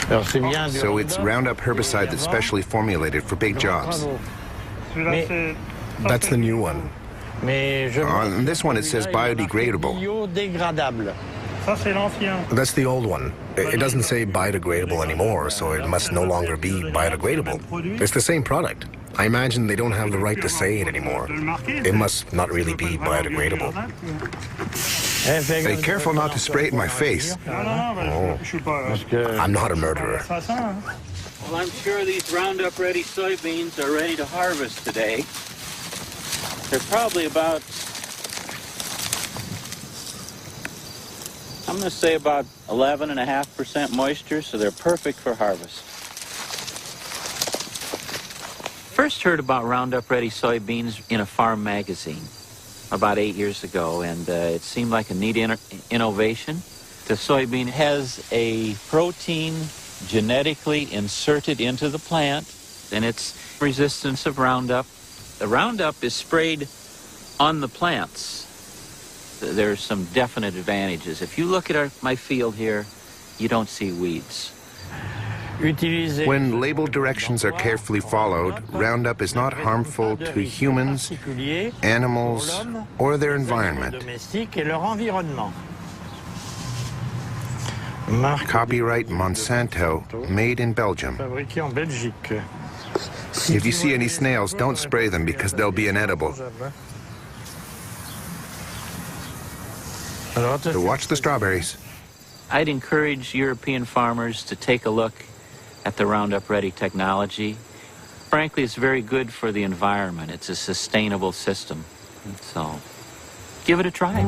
So it's Roundup herbicide that's specially formulated for big jobs. That's the new one. On this one it says biodegradable. That's the old one. It doesn't say biodegradable anymore, so it must no longer be biodegradable. It's the same product. I imagine they don't have the right to say it anymore. It must not really be biodegradable. Be careful not to spray it in my face. Oh, I'm not a murderer. Well, I'm sure these Roundup-ready soybeans are ready to harvest today. They're probably about, I'm going to say about 11.5% moisture, so they're perfect for harvest. First heard about Roundup-ready soybeans in a farm magazine about 8 years ago, and it seemed like a neat innovation. The soybean has a protein genetically inserted into the plant, and its resistance of Roundup. The Roundup is sprayed on the plants. There's some definite advantages. If you look at my field here, you don't see weeds. When label directions are carefully followed, Roundup is not harmful to humans, animals, or their environment. Copyright Monsanto, made in Belgium. If you see any snails, don't spray them because they'll be inedible. So watch the strawberries. I'd encourage European farmers to take a look at the Roundup-ready technology. Frankly, it's very good for the environment. It's a sustainable system. So, give it a try.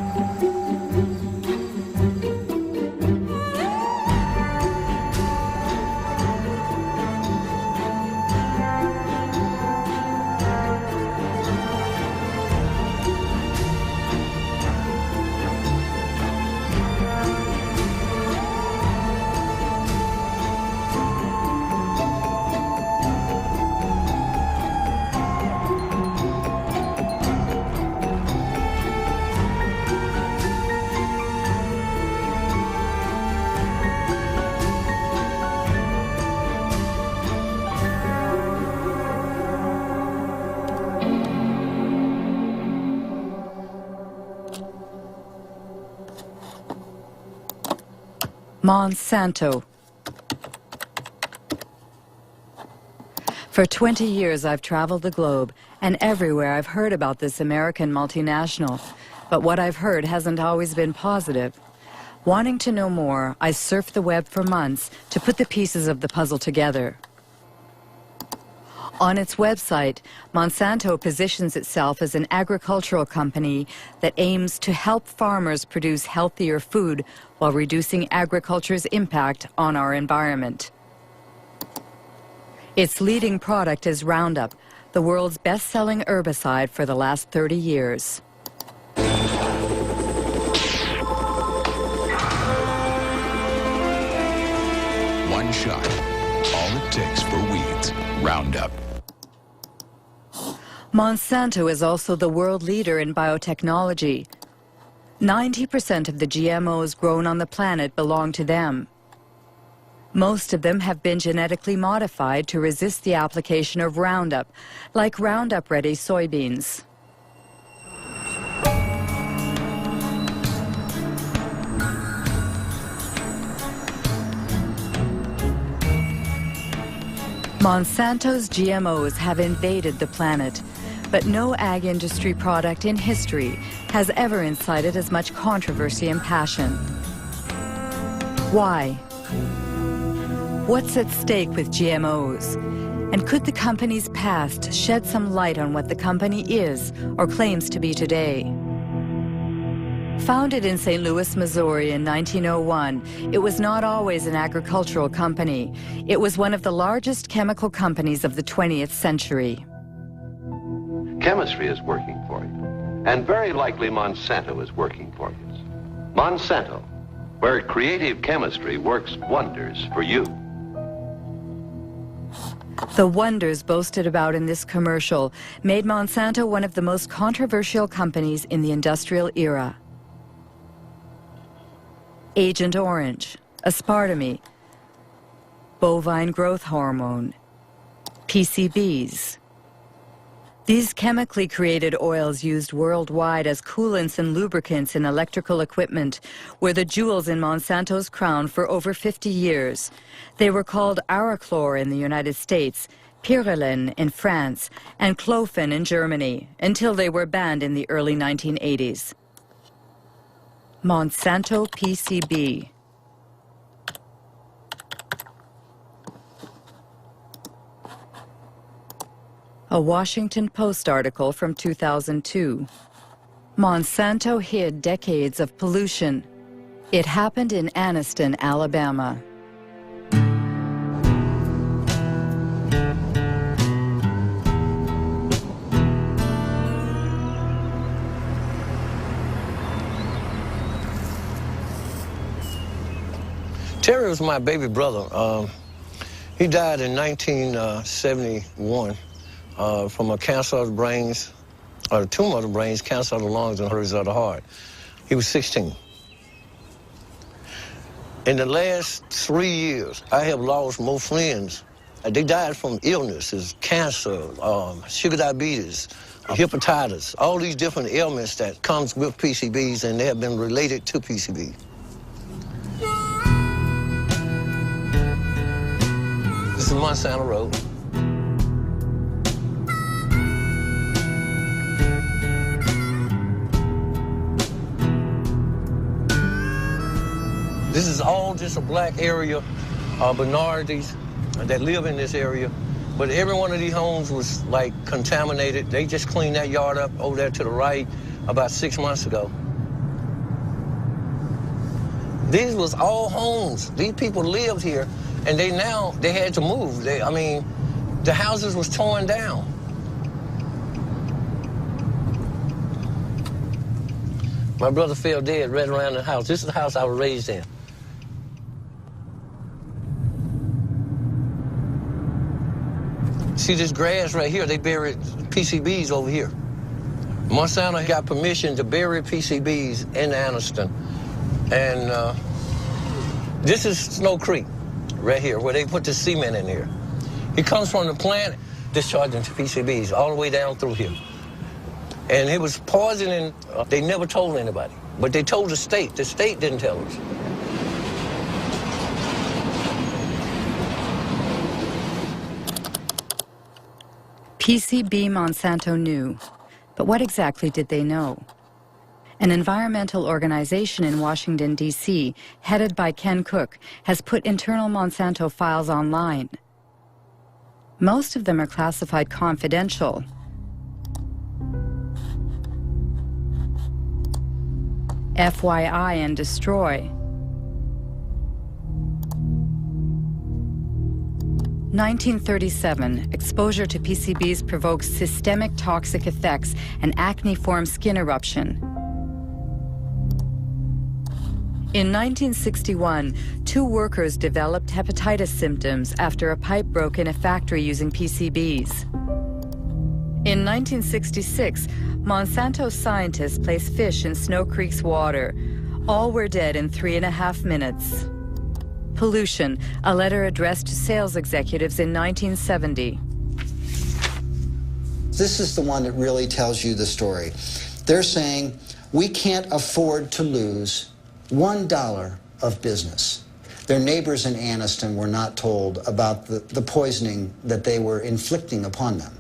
Monsanto. For 20 years I've traveled the globe, and everywhere I've heard about this American multinational. But what I've heard hasn't always been positive. Wanting to know more, I surfed the web for months to put the pieces of the puzzle together. On its website, Monsanto positions itself as an agricultural company that aims to help farmers produce healthier food while reducing agriculture's impact on our environment. Its leading product is Roundup, the world's best-selling herbicide for the last 30 years. One shot, all it takes for weeds, Roundup. Monsanto is also the world leader in biotechnology. 90% of the GMOs grown on the planet belong to them. Most of them have been genetically modified to resist the application of Roundup, like Roundup-ready soybeans. Monsanto's GMOs have invaded the planet, but no ag industry product in history has ever incited as much controversy and passion. Why? What's at stake with GMOs? And could the company's past shed some light on what the company is or claims to be today? Founded in St. Louis, Missouri in 1901, it was not always an agricultural company. It was one of the largest chemical companies of the 20th century. Chemistry is working for you, and very likely Monsanto is working for you. Monsanto, where creative chemistry works wonders for you. The wonders boasted about in this commercial made Monsanto one of the most controversial companies in the industrial era. Agent Orange, aspartame, bovine growth hormone, PCBs. These chemically created oils used worldwide as coolants and lubricants in electrical equipment were the jewels in Monsanto's crown for over 50 years. They were called Arachlor in the United States, Pyrrolin in France, and Clofen in Germany, until they were banned in the early 1980s. Monsanto PCB. A Washington Post article from 2002. Monsanto hid decades of pollution. It happened in Anniston, Alabama. Terry was my baby brother. He died in 1971. From a cancer of the brains, or a tumor of the brains, cancer of the lungs, and hurries of the heart. He was 16. In the last 3 years, I have lost more friends. They died from illnesses, cancer, sugar diabetes, hepatitis, all these different ailments that comes with PCBs, and they have been related to PCB. This is Monsanto Road. This is all just a black area, minorities that live in this area. But every one of these homes was like contaminated. They just cleaned that yard up over there to the right about 6 months ago. These was all homes. These people lived here, and they had to move. The houses was torn down. My brother fell dead right around the house. This is the house I was raised in. See this grass right here? They buried PCBs over here. Monsanto got permission to bury PCBs in Anniston. And this is Snow Creek right here, where they put the cement in here. It comes from the plant discharging to PCBs all the way down through here. And it was poisoning. They never told anybody, but they told the state. The state didn't tell us. PCB Monsanto knew, but what exactly did they know? An environmental organization in Washington, D.C., headed by Ken Cook, has put internal Monsanto files online. Most of them are classified confidential. FYI and destroy. 1937, exposure to PCBs provokes systemic toxic effects and acne-form skin eruption. In 1961, 2 workers developed hepatitis symptoms after a pipe broke in a factory using PCBs. In 1966, Monsanto scientists placed fish in Snow Creek's water. All were dead in 3.5 minutes. Pollution, a letter addressed to sales executives in 1970. This is the one that really tells you the story. They're saying, we can't afford to lose $1 of business. Their neighbors in Anniston were not told about the poisoning that they were inflicting upon them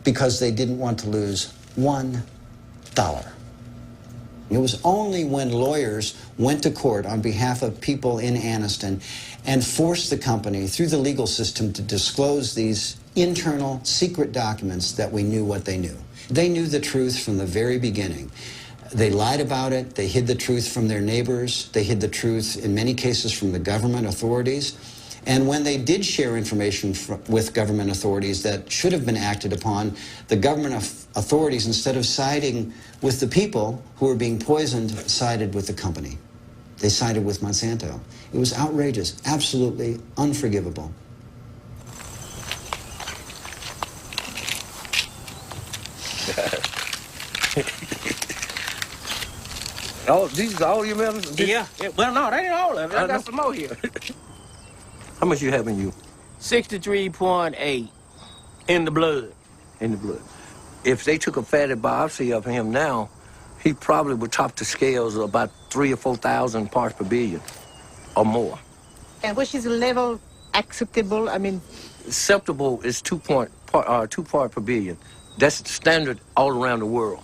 because they didn't want to lose $1. It was only when lawyers went to court on behalf of people in Anniston and forced the company through the legal system to disclose these internal secret documents that we knew what they knew. They knew the truth from the very beginning. They lied about it. They hid the truth from their neighbors. They hid the truth, in many cases, from the government authorities. And when they did share information with government authorities that should have been acted upon, the government authorities, instead of siding with the people who were being poisoned, sided with the company. They sided with Monsanto. It was outrageous, absolutely unforgivable. Oh, these are all your medicines? Yeah. Well, no, that ain't all of it. I got some more here. How much you have in you? 63.8 in the blood. In the blood. If they took a fatty biopsy of him now, he probably would top the scales of about 3,000 or 4,000 parts per billion or more. And which is the level acceptable? I mean, acceptable is 2 parts per billion. That's the standard all around the world.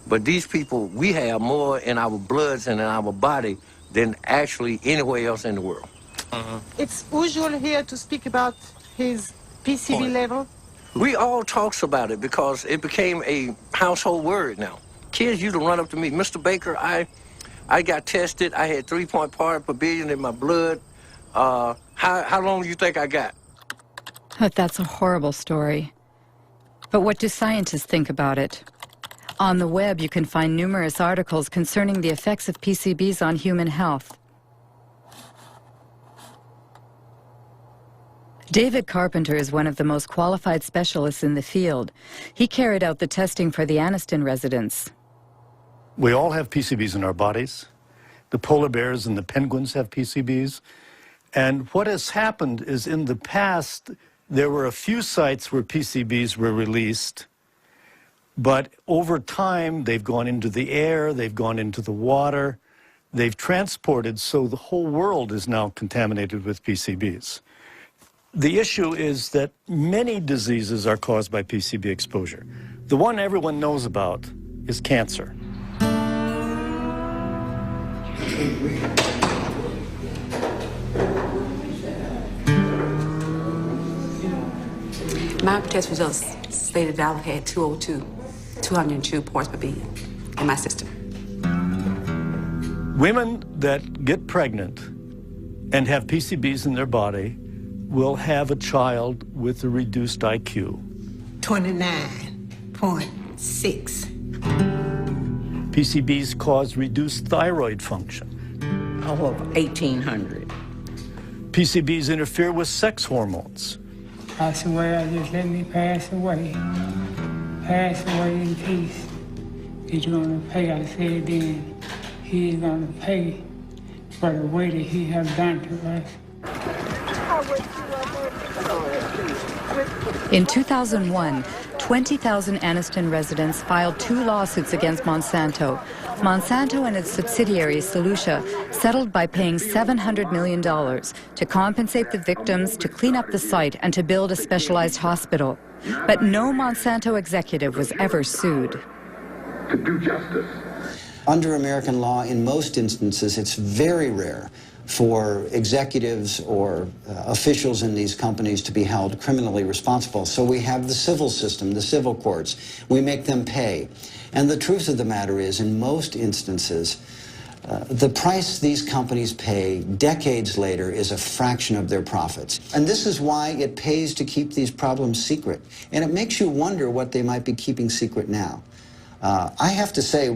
But these people, we have more in our bloods and in our body than actually anywhere else in the world. It's usual here to speak about his PCB level. We all talks about it because it became a household word now. Kids used to run up to me, Mr. Baker, I got tested. I had 3 parts per billion in my blood. How long do you think I got? But that's a horrible story. But what do scientists think about it? On the web, you can find numerous articles concerning the effects of PCBs on human health. David Carpenter is one of the most qualified specialists in the field. He carried out the testing for the Anniston residents. We all have PCBs in our bodies. The polar bears and the penguins have PCBs. And what has happened is in the past, there were a few sites where PCBs were released, but over time, they've gone into the air, they've gone into the water, they've transported, so the whole world is now contaminated with PCBs. The issue is that many diseases are caused by PCB exposure. The one everyone knows about is cancer. My test results stated that I had 202 parts per billion in my system. Women that get pregnant and have PCBs in their body will have a child with a reduced IQ. 29.6. PCBs cause reduced thyroid function. Over 1,800. PCBs interfere with sex hormones. Pass away, I just let me pass away. Pass away in peace. He's gonna pay, I said then. He's gonna pay for the way that he has done to us. In 2001, 20,000 Anniston residents filed 2 lawsuits against Monsanto. Monsanto and its subsidiary, Solutia, settled by paying $700 million to compensate the victims, to clean up the site, and to build a specialized hospital. But no Monsanto executive was ever sued. To do justice. Under American law, in most instances, it's very rare for executives or officials in these companies to be held criminally responsible. So we have the civil system, the civil courts. We make them pay. And the truth of the matter is, in most instances, the price these companies pay decades later is a fraction of their profits. And this is why it pays to keep these problems secret. And it makes you wonder what they might be keeping secret now. I have to say,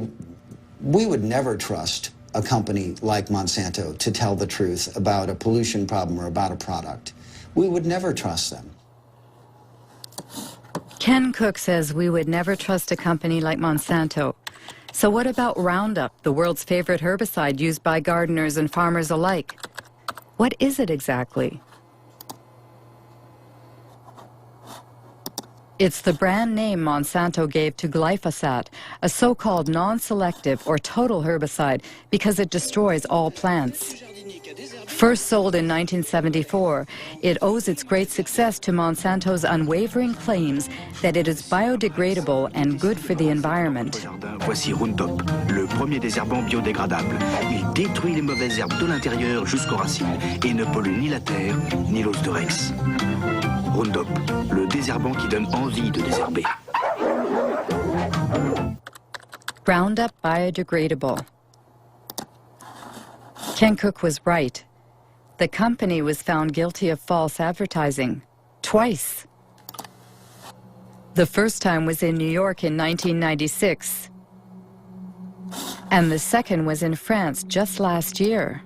we would never trust a company like Monsanto to tell the truth about a pollution problem or about a product. We would never trust them. Ken Cook says we would never trust a company like Monsanto. So what about Roundup, the world's favorite herbicide used by gardeners and farmers alike? What is it exactly? It's the brand name Monsanto gave to glyphosate, a so-called non-selective or total herbicide because it destroys all plants. First sold in 1974, it owes its great success to Monsanto's unwavering claims that it is biodegradable and good for the environment. Voici Roundup, le premier désherbant biodégradable. Il détruit les mauvaises herbes de l'intérieur jusqu'aux racines et ne pollue ni la terre ni l'os de Rex. Roundup, le désherbant qui donne envie de désherber. Roundup biodegradable. Ken Cook was right. The company was found guilty of false advertising. Twice. The first time was in New York in 1996. And the second was in France just last year.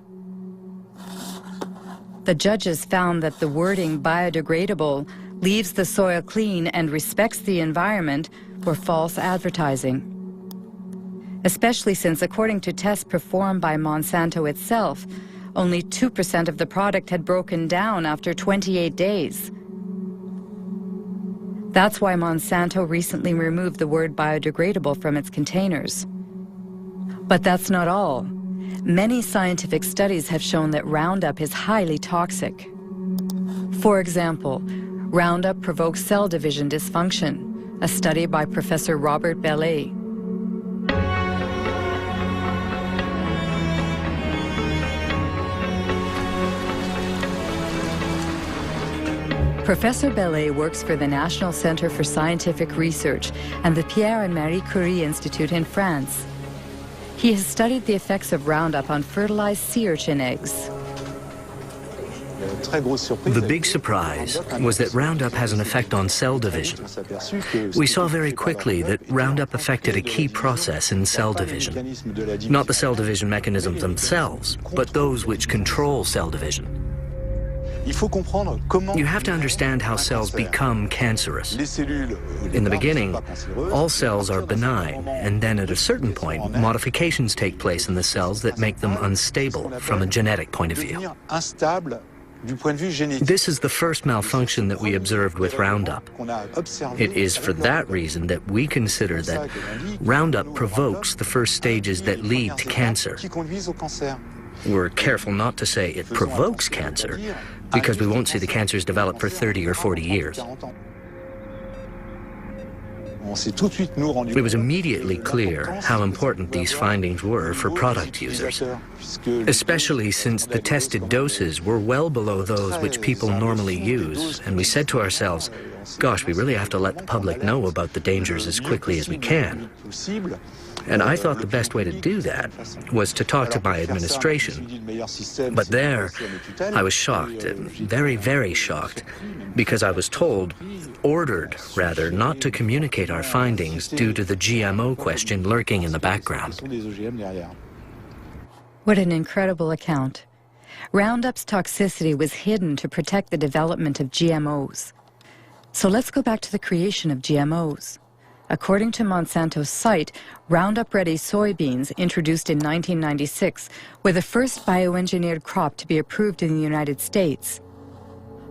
The judges found that the wording biodegradable leaves the soil clean and respects the environment were false advertising. Especially since, according to tests performed by Monsanto itself, Only 2% of the product had broken down after 28 days. That's why Monsanto recently removed the word biodegradable from its containers. But that's not all. Many scientific studies have shown that Roundup is highly toxic. For example, Roundup provokes cell division dysfunction, a study by Professor Robert Bellet. Professor Bellet works for the National Center for Scientific Research and the Pierre and Marie Curie Institute in France. He has studied the effects of Roundup on fertilized sea urchin eggs. The big surprise was that Roundup has an effect on cell division. We saw very quickly that Roundup affected a key process in cell division. Not the cell division mechanisms themselves, but those which control cell division. You have to understand how cells become cancerous. In the beginning, all cells are benign, and then at a certain point, modifications take place in the cells that make them unstable from a genetic point of view. This is the first malfunction that we observed with Roundup. It is for that reason that we consider that Roundup provokes the first stages that lead to cancer. We're careful not to say it provokes cancer, because we won't see the cancers develop for 30 or 40 years. It was immediately clear how important these findings were for product users, especially since the tested doses were well below those which people normally use, and we said to ourselves, gosh, we really have to let the public know about the dangers as quickly as we can. And I thought the best way to do that was to talk to my administration. But there, I was shocked, very, very shocked, because I was ordered rather, not to communicate our findings due to the GMO question lurking in the background. What an incredible account. Roundup's toxicity was hidden to protect the development of GMOs. So let's go back to the creation of GMOs. According to Monsanto's site, Roundup-ready soybeans, introduced in 1996, were the first bioengineered crop to be approved in the United States.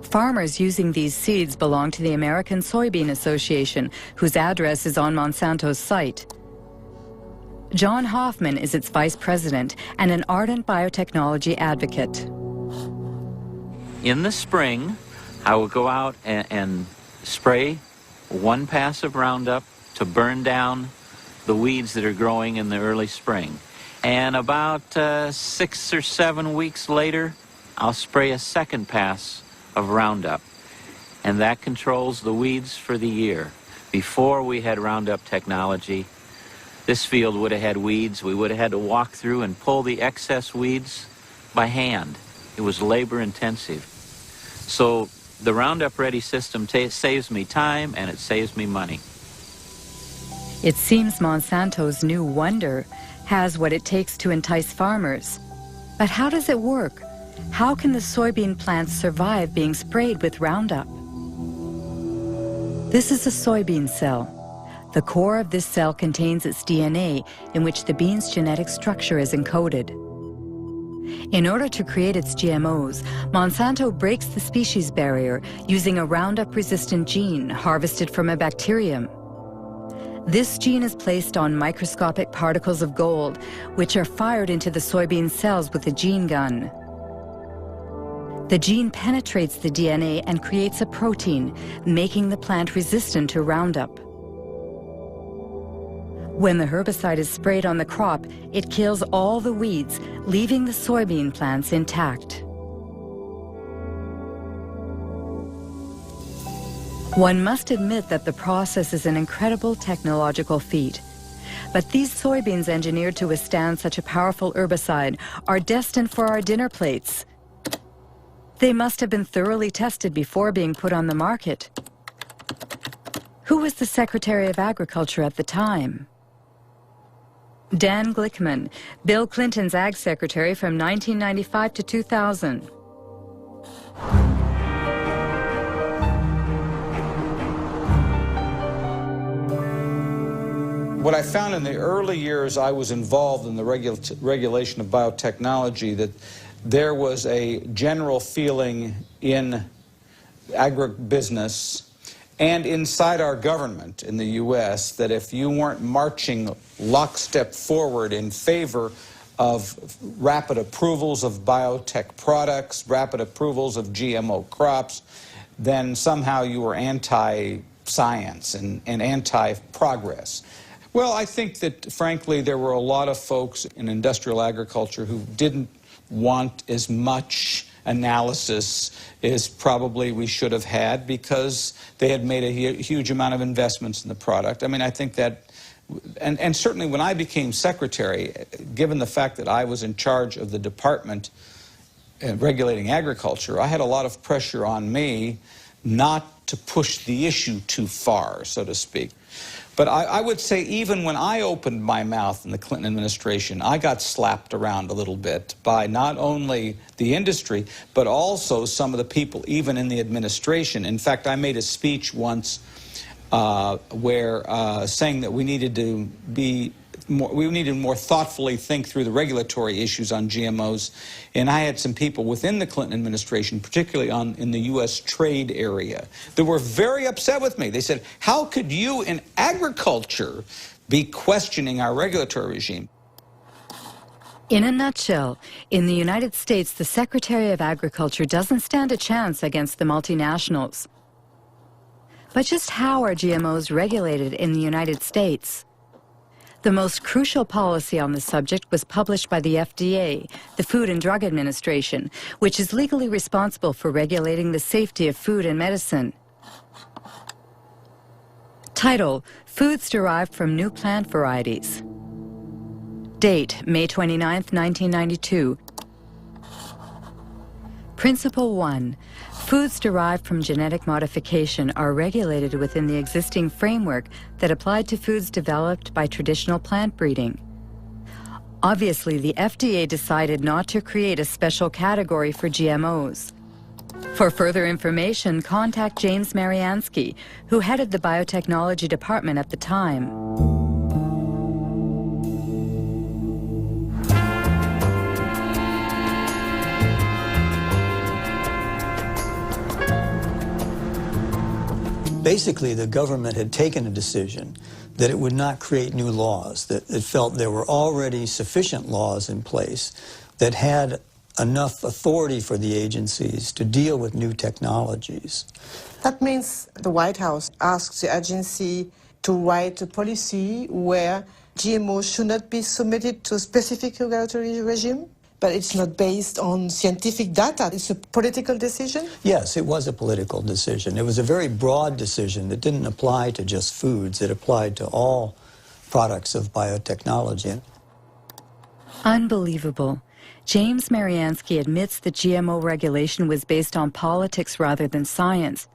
Farmers using these seeds belong to the American Soybean Association, whose address is on Monsanto's site. John Hoffman is its vice president and an ardent biotechnology advocate. In the spring, I will go out and spray one pass of Roundup to burn down the weeds that are growing in the early spring. And about 6 or 7 weeks later, I'll spray a second pass of Roundup. And that controls the weeds for the year. Before we had Roundup technology, this field would have had weeds. We would have had to walk through and pull the excess weeds by hand. It was labor intensive. So the Roundup Ready system saves me time and it saves me money. It seems Monsanto's new wonder has what it takes to entice farmers. But how does it work? How can the soybean plants survive being sprayed with Roundup? This is a soybean cell. The core of this cell contains its DNA, in which the bean's genetic structure is encoded. In order to create its GMOs, Monsanto breaks the species barrier using a Roundup-resistant gene harvested from a bacterium. This gene is placed on microscopic particles of gold, which are fired into the soybean cells with a gene gun. The gene penetrates the DNA and creates a protein, making the plant resistant to Roundup. When the herbicide is sprayed on the crop, it kills all the weeds, leaving the soybean plants intact. One must admit that the process is an incredible technological feat. But these soybeans engineered to withstand such a powerful herbicide are destined for our dinner plates. They must have been thoroughly tested before being put on the market. Who was the Secretary of Agriculture at the time? Dan Glickman, Bill Clinton's Ag Secretary from 1995 to 2000. What I found in the early years I was involved in the regulation of biotechnology, that there was a general feeling in agribusiness and inside our government in the U.S. that if you weren't marching lockstep forward in favor of rapid approvals of biotech products, rapid approvals of GMO crops, then somehow you were anti-science and anti-progress. Well, I think that, frankly, there were a lot of folks in industrial agriculture who didn't want as much analysis as probably we should have had because they had made a huge amount of investments in the product. I mean, I think that, and certainly when I became secretary, given the fact that I was in charge of the department regulating agriculture, I had a lot of pressure on me not to push the issue too far, so to speak. But I would say even when I opened my mouth in the Clinton administration, I got slapped around a little bit by not only the industry, but also some of the people even in the administration. In fact, I made a speech once saying that we needed to more thoughtfully think through the regulatory issues on GMOs. And I had some people within the Clinton administration, particularly in the U.S. trade area, that were very upset with me. They said, how could you in agriculture be questioning our regulatory regime? In a nutshell, in the United States, the Secretary of Agriculture doesn't stand a chance against the multinationals. But just how are GMOs regulated in the United States? The most crucial policy on the subject was published by the FDA, the Food and Drug Administration, which is legally responsible for regulating the safety of food and medicine. Title: Foods Derived from New Plant Varieties. Date: May 29, 1992. Principle 1. Foods derived from genetic modification are regulated within the existing framework that applied to foods developed by traditional plant breeding. Obviously, the FDA decided not to create a special category for GMOs. For further information, contact James Mariansky, who headed the biotechnology department at the time. Basically, the government had taken a decision that it would not create new laws, that it felt there were already sufficient laws in place that had enough authority for the agencies to deal with new technologies. That means the White House asked the agency to write a policy where GMOs should not be submitted to a specific regulatory regime? But it's not based on scientific data. It's a political decision? Yes, it was a political decision. It was a very broad decision that didn't apply to just foods. It applied to all products of biotechnology. Unbelievable. James Mariansky admits that GMO regulation was based on politics rather than science.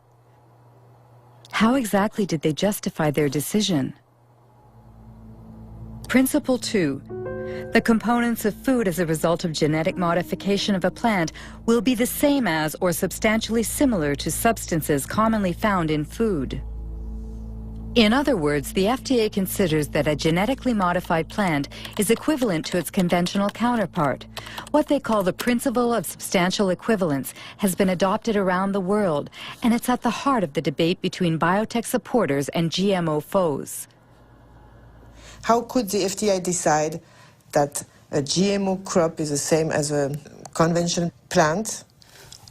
How exactly did they justify their decision? Principle 2. The components of food as a result of genetic modification of a plant will be the same as or substantially similar to substances commonly found in food. In other words, the FDA considers that a genetically modified plant is equivalent to its conventional counterpart. What they call the principle of substantial equivalence has been adopted around the world, and it's at the heart of the debate between biotech supporters and GMO foes. How could the FDA decide that a GMO crop is the same as a conventional plant?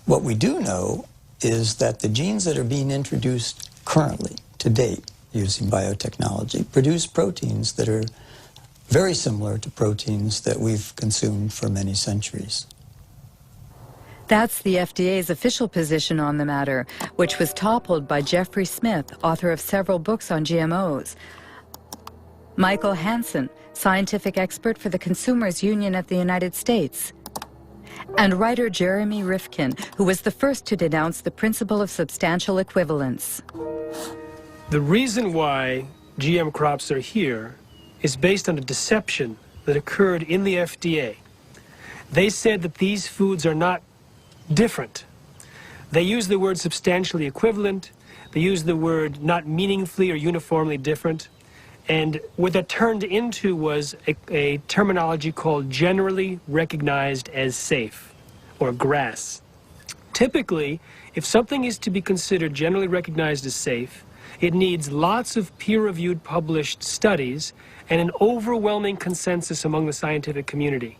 What we do know is that the genes that are being introduced currently, to date, using biotechnology, produce proteins that are very similar to proteins that we've consumed for many centuries. That's the FDA's official position on the matter, which was toppled by Jeffrey Smith, author of several books on GMOs. Michael Hansen, scientific expert for the Consumers Union of the United States. And writer Jeremy Rifkin, who was the first to denounce the principle of substantial equivalence. The reason why GM crops are here is based on a deception that occurred in the FDA. They said that these foods are not different. They use the word substantially equivalent. They use the word not meaningfully or uniformly different. And what that turned into was a terminology called generally recognized as safe. or grass. Typically, if something is to be considered generally recognized as safe, it needs lots of peer-reviewed published studies and an overwhelming consensus among the scientific community.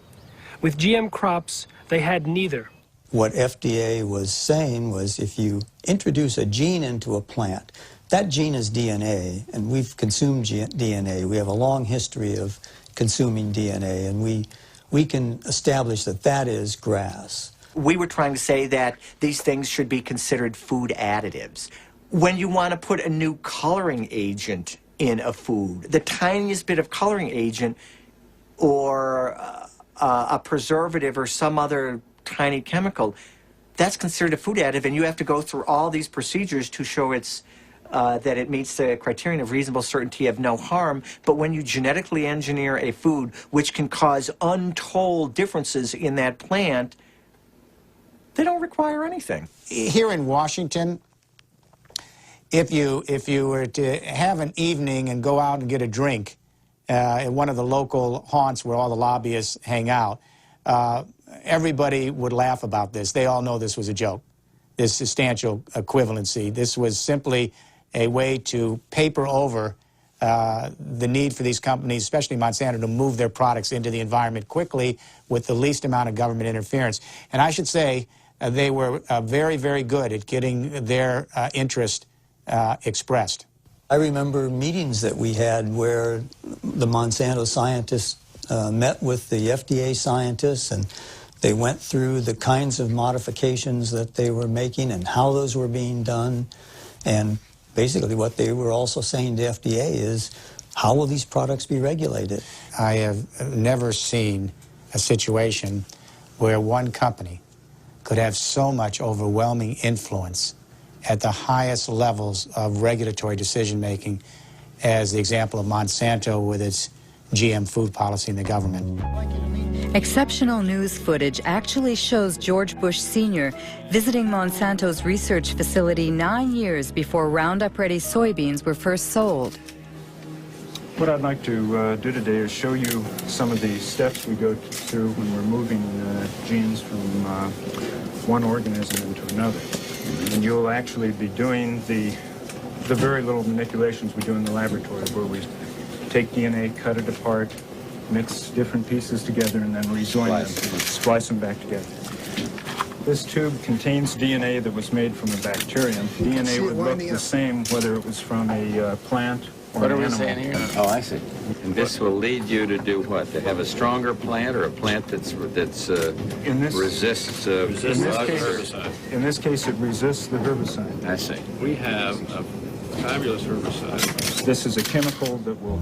With GM crops, they had neither. What FDA was saying was if you introduce a gene into a plant, that gene is DNA, and we've consumed DNA. We have a long history of consuming DNA, and we can establish that that is grass. We were trying to say that these things should be considered food additives. When you want to put a new coloring agent in a food, the tiniest bit of coloring agent or a preservative or some other tiny chemical, that's considered a food additive, and you have to go through all these procedures to show that it meets the criterion of reasonable certainty of no harm. But when you genetically engineer a food which can cause untold differences in that plant, they don't require anything. Here in Washington, if you were to have an evening and go out and get a drink at one of the local haunts where all the lobbyists hang out, everybody would laugh about this. They all know this was a joke, this substantial equivalency. This was simply a way to paper over the need for these companies, especially Monsanto, to move their products into the environment quickly with the least amount of government interference. And I should say they were very, very good at getting their interest expressed. I remember meetings that we had where the Monsanto scientists met with the FDA scientists, and they went through the kinds of modifications that they were making and how those were being done. And basically what they were also saying to FDA is, how will these products be regulated? I have never seen a situation where one company could have so much overwhelming influence at the highest levels of regulatory decision-making as the example of Monsanto with its GM food policy in the government. Exceptional news footage actually shows George Bush Sr. visiting Monsanto's research facility 9 years before Roundup-ready soybeans were first sold. What I'd like to do today is show you some of the steps we go through when we're moving genes from one organism into another. And you'll actually be doing the very little manipulations we do in the laboratory, where we take DNA, cut it apart, mix different pieces together, and then rejoin them, splice them back together. This tube contains DNA that was made from a bacterium. DNA would look the same whether it was from a plant or What an are we animal. saying here? Oh, I see. And this will lead you to do what? To have a stronger plant, or a plant that's resists herbicide? In this case, it resists the herbicide. I see. We have a fabulous herbicide. This is a chemical that will...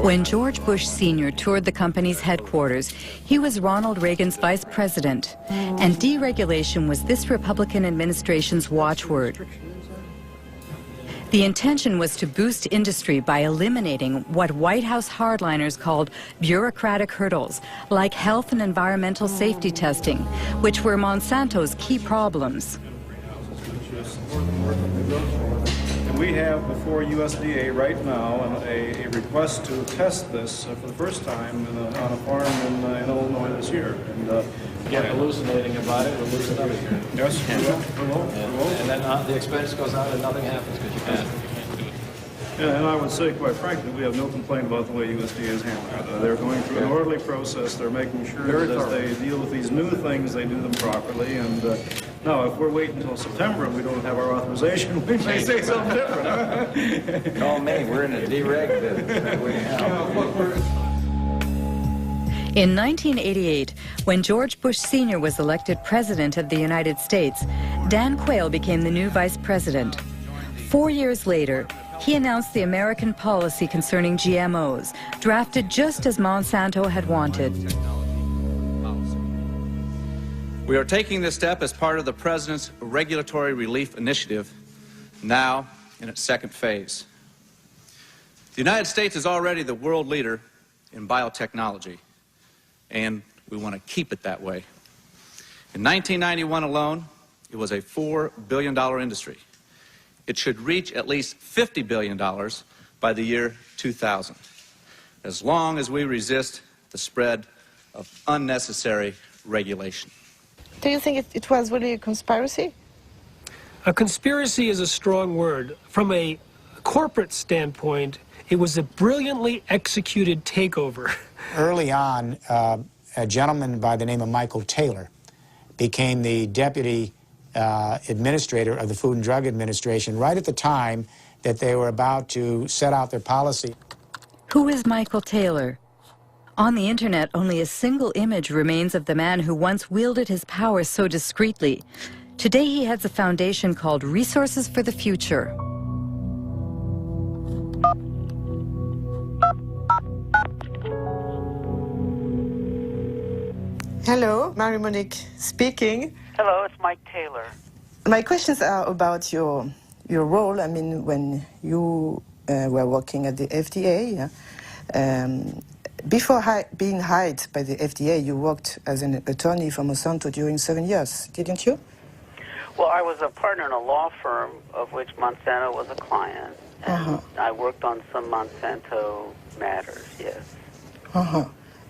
When George Bush Sr. toured the company's headquarters, he was Ronald Reagan's vice president, and deregulation was this Republican administration's watchword. The intention was to boost industry by eliminating what White House hardliners called bureaucratic hurdles, like health and environmental safety testing, which were Monsanto's key problems. We have before USDA right now a request to test this for the first time on a farm in Illinois this year. And Get hallucinating about it, we'll lose another year. Yes, And then the expense goes out and nothing happens because you can't do it. Yeah, and I would say, quite frankly, we have no complaint about the way USDA is handling it. They're going through an orderly process. They're making sure that as they deal with these new things, they do them properly. And now, if we're waiting until September and we don't have our authorization, we may say something different. Call me. We're in a dereg business. In 1988, when George Bush Sr. was elected President of the United States, Dan Quayle became the new Vice President. 4 years later, he announced the American policy concerning GMOs, drafted just as Monsanto had wanted. We are taking this step as part of the President's Regulatory Relief Initiative, now in its second phase. The United States is already the world leader in biotechnology, and we want to keep it that way. In 1991 alone, it was a $4 billion industry. It should reach at least $50 billion by the year 2000, as long as we resist the spread of unnecessary regulation. Do you think it was really a conspiracy? A conspiracy is a strong word. From a corporate standpoint, it was a brilliantly executed takeover. Early on, a gentleman by the name of Michael Taylor became the deputy administrator of the Food and Drug Administration right at the time that they were about to set out their policy. Who is Michael Taylor? On the internet, only a single image remains of the man who once wielded his power so discreetly. Today he heads a foundation called Resources for the Future. Hello, Marie-Monique speaking. Hello, it's Mike Taylor. My questions are about your role. I mean, when you were working at the FDA, before being hired by the FDA, you worked as an attorney for Monsanto during 7 years, didn't you? Well, I was a partner in a law firm of which Monsanto was a client. And I worked on some Monsanto matters, yes.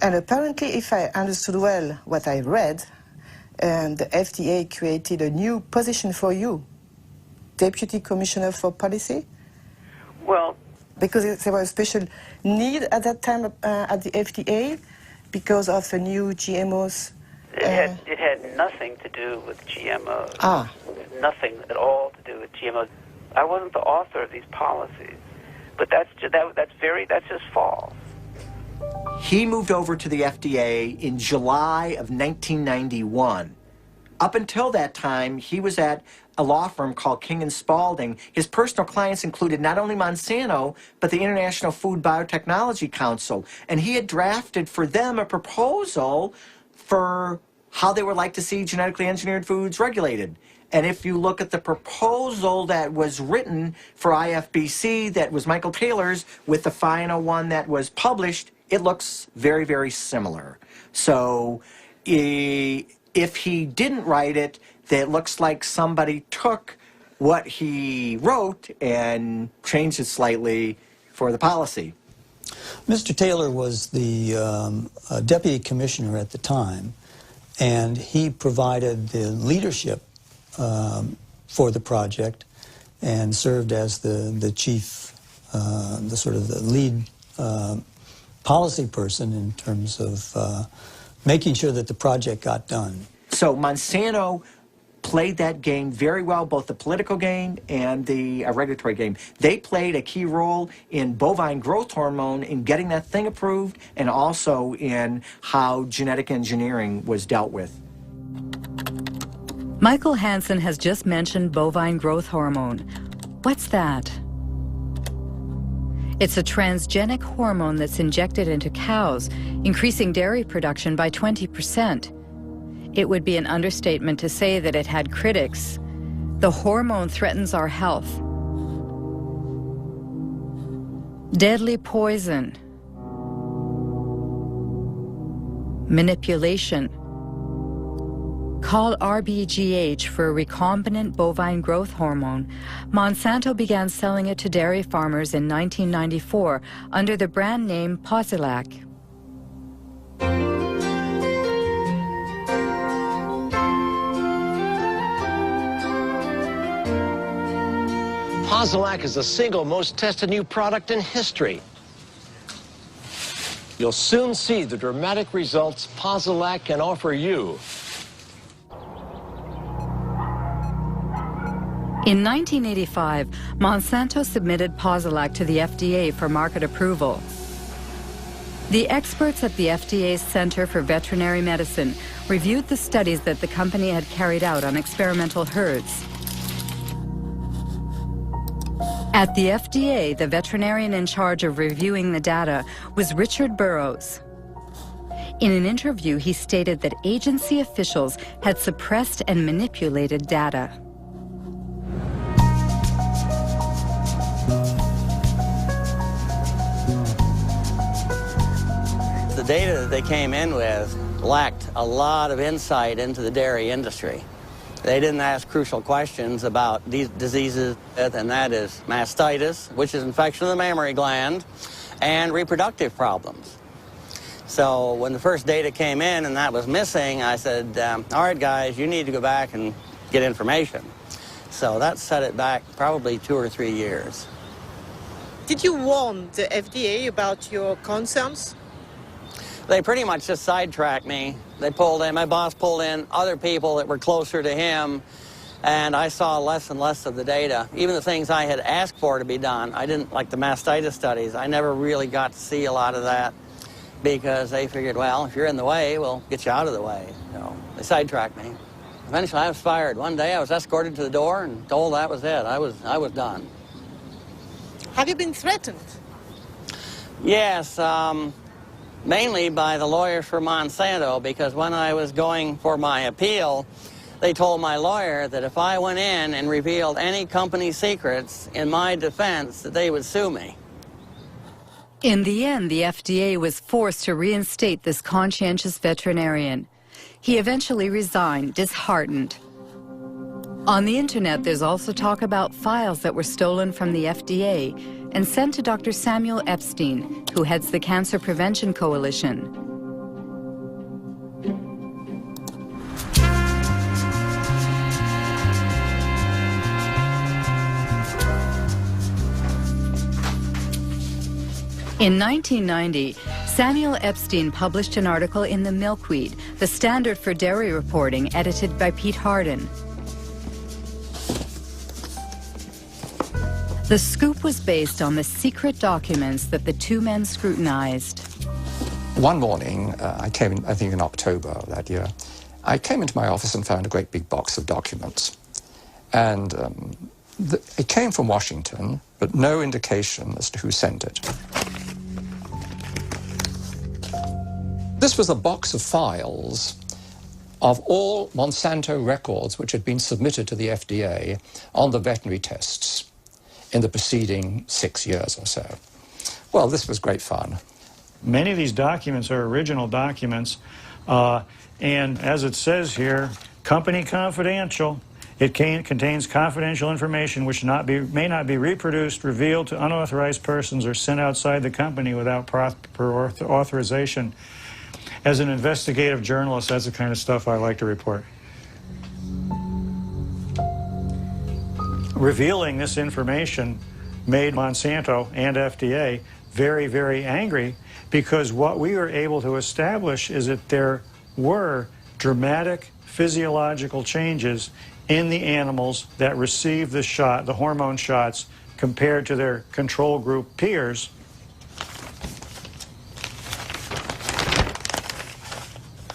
And apparently, if I understood well what I read, the FDA created a new position for you, Deputy Commissioner for Policy? Well, because there was a special need at that time at the FDA because of the new GMOs? It had nothing to do with GMOs. Nothing at all to do with GMOs. I wasn't the author of these policies, but that's just false. He moved over to the FDA in July of 1991. Up until that time, he was at a law firm called King & Spalding. His personal clients included not only Monsanto, but the International Food Biotechnology Council. And he had drafted for them a proposal for how they would like to see genetically engineered foods regulated. And if you look at the proposal that was written for IFBC, that was Michael Taylor's, with the final one that was published, it looks very, very similar. So if he didn't write it, it looks like somebody took what he wrote and changed it slightly for the policy. Mr. Taylor was the deputy commissioner at the time, and he provided the leadership for the project and served as the chief, the sort of the lead policy person in terms of making sure that the project got done. So Monsanto played that game very well, both the political game and the regulatory game. They played a key role in bovine growth hormone in getting that thing approved, and also in how genetic engineering was dealt with. Michael Hansen has just mentioned bovine growth hormone. What's that? It's a transgenic hormone that's injected into cows, increasing dairy production by 20%. It would be an understatement to say that it had critics. The hormone threatens our health. Deadly poison. Manipulation. Call RBGH for a recombinant bovine growth hormone. Monsanto began selling it to dairy farmers in 1994 under the brand name Posilac. Posilac is the single most tested new product in history. You'll soon see the dramatic results Posilac can offer you. In 1985, Monsanto submitted Posilac to the FDA for market approval. The experts at the FDA's Center for Veterinary Medicine reviewed the studies that the company had carried out on experimental herds. At the FDA, the veterinarian in charge of reviewing the data was Richard Burrows. In an interview, he stated that agency officials had suppressed and manipulated data. The data that they came in with lacked a lot of insight into the dairy industry. They didn't ask crucial questions about these diseases, and that is mastitis, which is infection of the mammary gland, and reproductive problems. So when the first data came in and that was missing, I said, all right, guys, you need to go back and get information. So that set it back probably 2 or 3 years. Did you warn the FDA about your concerns? They pretty much just sidetracked me. They pulled in, my boss pulled in other people that were closer to him, and I saw less and less of the data. Even the things I had asked for to be done, I didn't, like the mastitis studies, I never really got to see a lot of that because they figured, well, if you're in the way, we'll get you out of the way. So they sidetracked me. Eventually I was fired. One day I was escorted to the door and told that was it. I was done. Have you been threatened? Yes, mainly by the lawyers for Monsanto, because when I was going for my appeal, they told my lawyer that if I went in and revealed any company secrets in my defense, that they would sue me. In the end, the FDA was forced to reinstate this conscientious veterinarian. He eventually resigned, disheartened. On the internet, there's also talk about files that were stolen from the FDA and sent to Dr. Samuel Epstein, who heads the Cancer Prevention Coalition. In 1990, Samuel Epstein published an article in the Milkweed, the standard for dairy reporting, edited by Pete Hardin. The scoop was based on the secret documents that the two men scrutinized. One morning, I came in, I think in October of that year, I came into my office and found a great big box of documents. And it came from Washington, but no indication as to who sent it. This was a box of files of all Monsanto records which had been submitted to the FDA on the veterinary tests in the preceding 6 years or so. Well, this was great fun. Many of these documents are original documents, and as it says here, company confidential. It contains confidential information which may not be reproduced, revealed to unauthorized persons, or sent outside the company without proper authorization. As an investigative journalist, that's the kind of stuff I like to report. Revealing this information made Monsanto and FDA very, very angry, because what we were able to establish is that there were dramatic physiological changes in the animals that received the shot, the hormone shots, compared to their control group peers.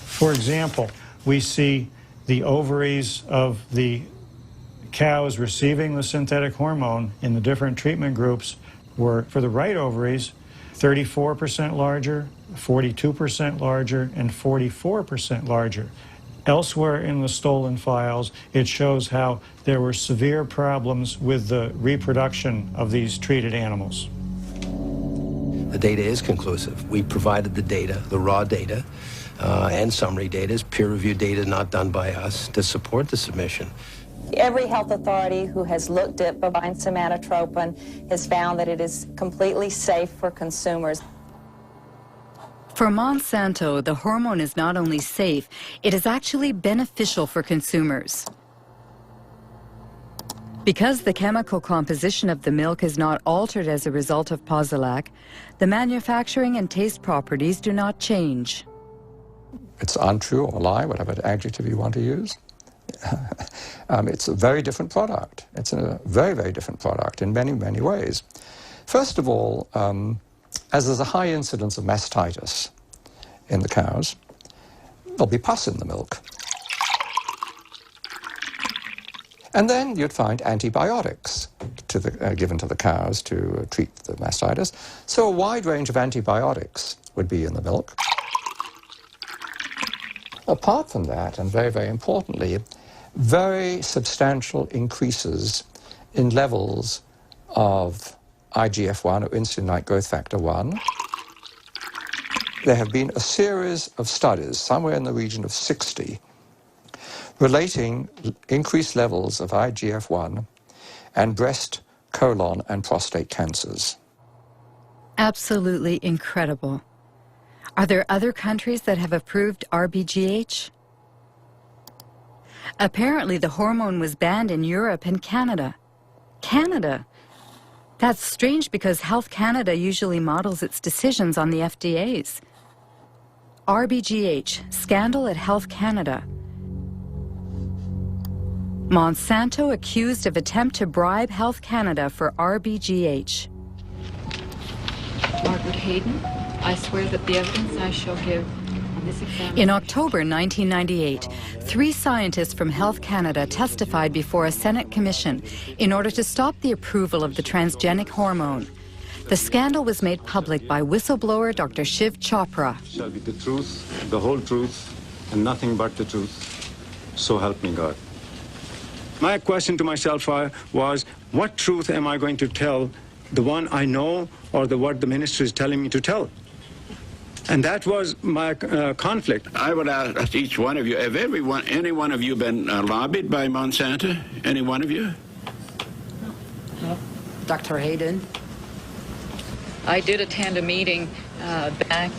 For example, we see the ovaries of the cows receiving the synthetic hormone in the different treatment groups were, for the right ovaries, 34% larger, 42% larger, and 44% larger. Elsewhere in the stolen files, it shows how there were severe problems with the reproduction of these treated animals. The data is conclusive. We provided the data, the raw data, and summary data, is peer-reviewed data not done by us, to support the submission. Every health authority who has looked at bovine somatotropin has found that it is completely safe for consumers. For Monsanto, the hormone is not only safe, it is actually beneficial for consumers. Because the chemical composition of the milk is not altered as a result of Posilac, the manufacturing and taste properties do not change. It's untrue or a lie, whatever adjective you want to use. It's a very different product. It's a very, very different product in many, many ways. First of all, as there's a high incidence of mastitis in the cows, there'll be pus in the milk. And then you'd find antibiotics given to the cows to treat the mastitis. So a wide range of antibiotics would be in the milk. Apart from that, and very, very importantly, very substantial increases in levels of IGF-1, or insulin-like growth factor 1. There have been a series of studies, somewhere in the region of 60, relating increased levels of IGF-1 and breast, colon, and prostate cancers. Absolutely incredible. Are there other countries that have approved RBGH? Apparently, the hormone was banned in Europe and Canada. Canada? That's strange because Health Canada usually models its decisions on the FDA's. RBGH, scandal at Health Canada. Monsanto accused of attempt to bribe Health Canada for RBGH. Margaret Hayden, I swear that the evidence I shall give on this examination... In October 1998, 3 scientists from Health Canada testified before a Senate commission in order to stop the approval of the transgenic hormone. The scandal was made public by whistleblower Dr. Shiv Chopra. Shall be the truth, the whole truth, and nothing but the truth. So help me God. My question to myself was, what truth am I going to tell? The one I know or what the minister is telling me to tell? And that was my conflict. I would ask each one of you, have any one of you been lobbied by Monsanto? Any one of you? No. Dr. Hayden? I did attend a meeting back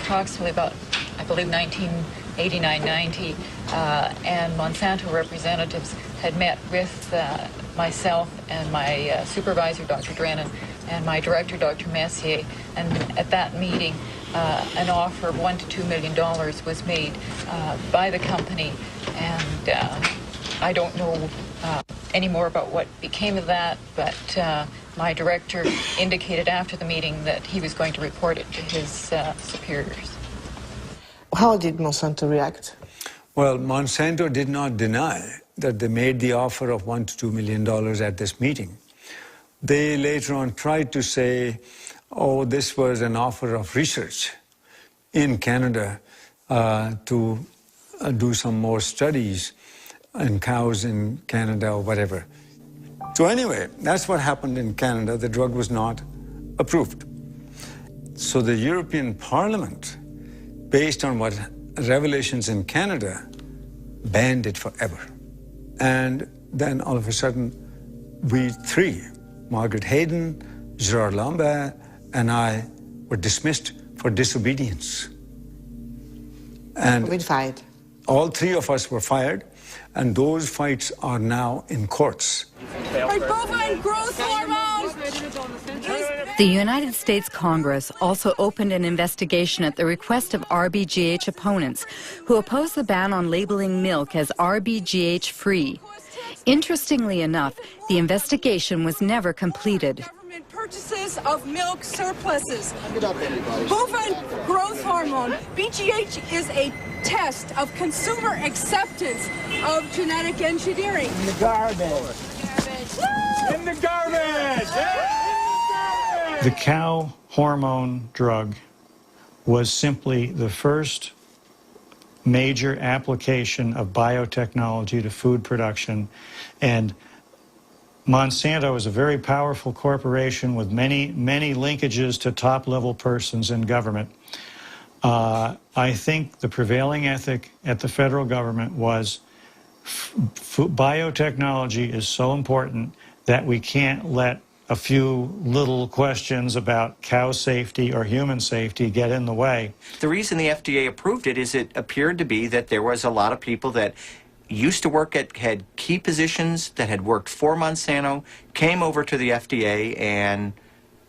approximately about, I believe, 1989-90, and Monsanto representatives had met with myself and my supervisor, Dr. Drennan, and my director, Dr. Messier, and at that meeting, an offer of $1 to $2 million was made by the company, and I don't know any more about what became of that, but my director indicated after the meeting that he was going to report it to his superiors. How did Monsanto react? Well, Monsanto did not deny that they made the offer of $1 to $2 million at this meeting. They later on tried to say, oh, this was an offer of research in Canada to do some more studies in cows in Canada or whatever. So anyway, that's what happened in Canada. The drug was not approved. So the European Parliament, based on what revelations in Canada, banned it forever. And then all of a sudden, we 3, Margaret Hayden, Gerard Lambert, and I, were dismissed for disobedience. And we fired. All 3 of us were fired, and those fights are now in courts. Bovine growth hormone! The United States Congress also opened an investigation at the request of RBGH opponents who oppose the ban on labeling milk as RBGH-free. Interestingly enough, the investigation was never completed. Purchases of milk surpluses. Bovine growth hormone, BGH, is a test of consumer acceptance of genetic engineering. In the garbage. In the garbage! The cow hormone drug was simply the first major application of biotechnology to food production, and Monsanto is a very powerful corporation with many, many linkages to top-level persons in government. I think the prevailing ethic at the federal government was biotechnology is so important that we can't let a few little questions about cow safety or human safety get in the way. The reason the FDA approved it is it appeared to be that there was a lot of people that used to work had key positions that had worked for Monsanto, came over to the FDA and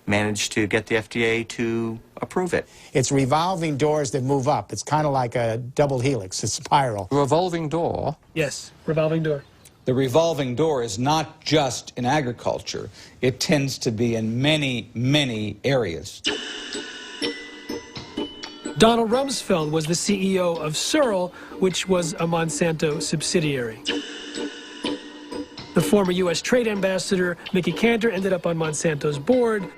managed to get the FDA to approve it. It's revolving doors that move up. It's kind of like a double helix, a spiral. Revolving door? Yes, revolving door. The revolving door is not just in agriculture. It tends to be in many, many areas. Donald Rumsfeld was the CEO of Searle, which was a Monsanto subsidiary. The former U.S. Trade Ambassador, Mickey Cantor, ended up on Monsanto's board.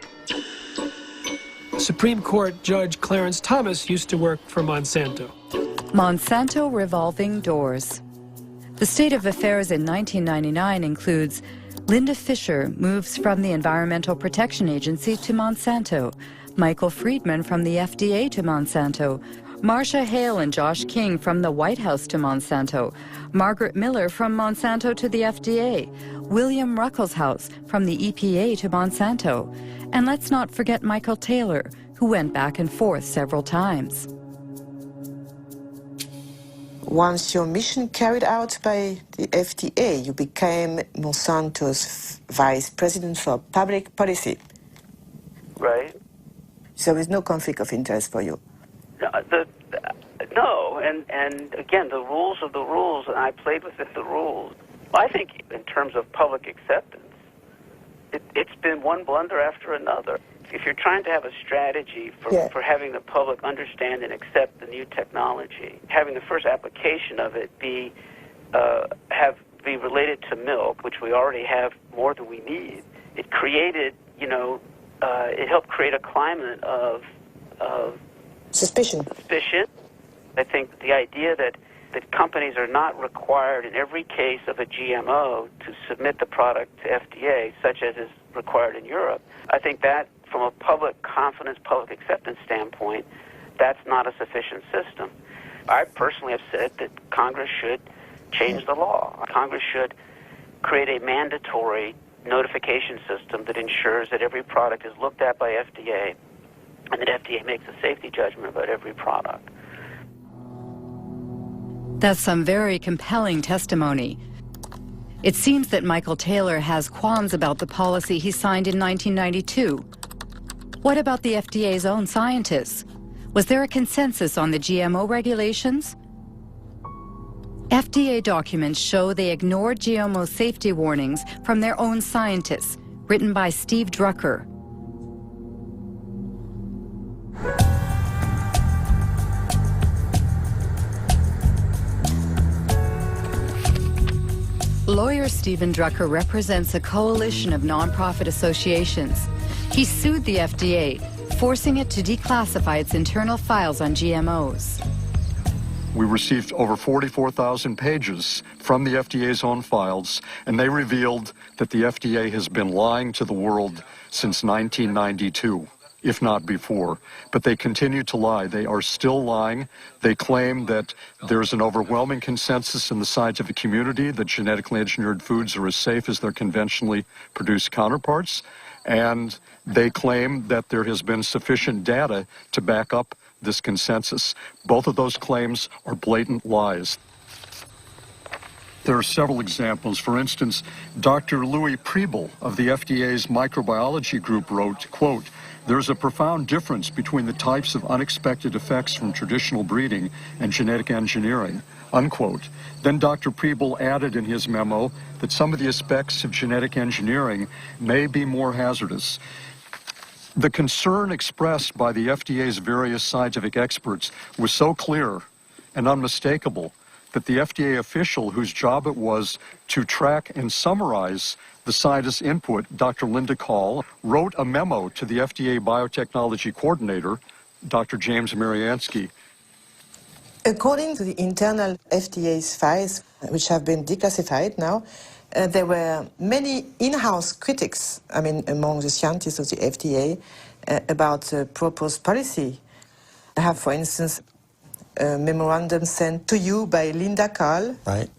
Supreme Court Judge Clarence Thomas used to work for Monsanto. Monsanto revolving doors. The state of affairs in 1999 includes Linda Fisher moves from the Environmental Protection Agency to Monsanto, Michael Friedman from the FDA to Monsanto, Marcia Hale and Josh King from the White House to Monsanto, Margaret Miller from Monsanto to the FDA, William Ruckelshaus from the EPA to Monsanto, and let's not forget Michael Taylor, who went back and forth several times. Once your mission carried out by the FDA, you became Monsanto's vice president for public policy. Right. So there is no conflict of interest for you? No, and again, the rules are the rules, and I played within the rules. I think in terms of public acceptance, it's been one blunder after another. If you're trying to have a strategy for having the public understand and accept the new technology, having the first application of it be related to milk, which we already have more than we need, it created, it helped create a climate of suspicion. I think the idea that companies are not required in every case of a GMO to submit the product to FDA, such as is required in Europe, I think that from a public confidence, public acceptance standpoint, that's not a sufficient system. I personally have said that Congress should change the law. Congress should create a mandatory notification system that ensures that every product is looked at by FDA and that FDA makes a safety judgment about every product. That's some very compelling testimony. It seems that Michael Taylor has qualms about the policy he signed in 1992. What about the FDA's own scientists? Was there a consensus on the GMO regulations? FDA documents show they ignored GMO safety warnings from their own scientists, written by Steve Drucker. Lawyer Stephen Drucker represents a coalition of nonprofit associations. He sued the FDA, forcing it to declassify its internal files on GMOs. We received over 44,000 pages from the FDA's own files, and they revealed that the FDA has been lying to the world since 1992, if not before. But they continue to lie. They are still lying. They claim that there's an overwhelming consensus in the scientific community that genetically engineered foods are as safe as their conventionally produced counterparts. And they claim that there has been sufficient data to back up this consensus. Both of those claims are blatant lies. There are several examples. For instance, Dr. Louis Priebel of the FDA's microbiology group wrote, quote, "There's a profound difference between the types of unexpected effects from traditional breeding and genetic engineering," unquote. Then Dr. Priebel added in his memo that some of the aspects of genetic engineering may be more hazardous. The concern expressed by the FDA's various scientific experts was so clear and unmistakable that the FDA official whose job it was to track and summarize the scientists' input, Dr. Linda Call, wrote a memo to the FDA biotechnology coordinator, Dr. James Mariansky. According to the internal FDA's files, which have been declassified now, there were many in-house critics, among the scientists of the FDA, about the proposed policy. I have, for instance, a memorandum sent to you by Linda Call. Right.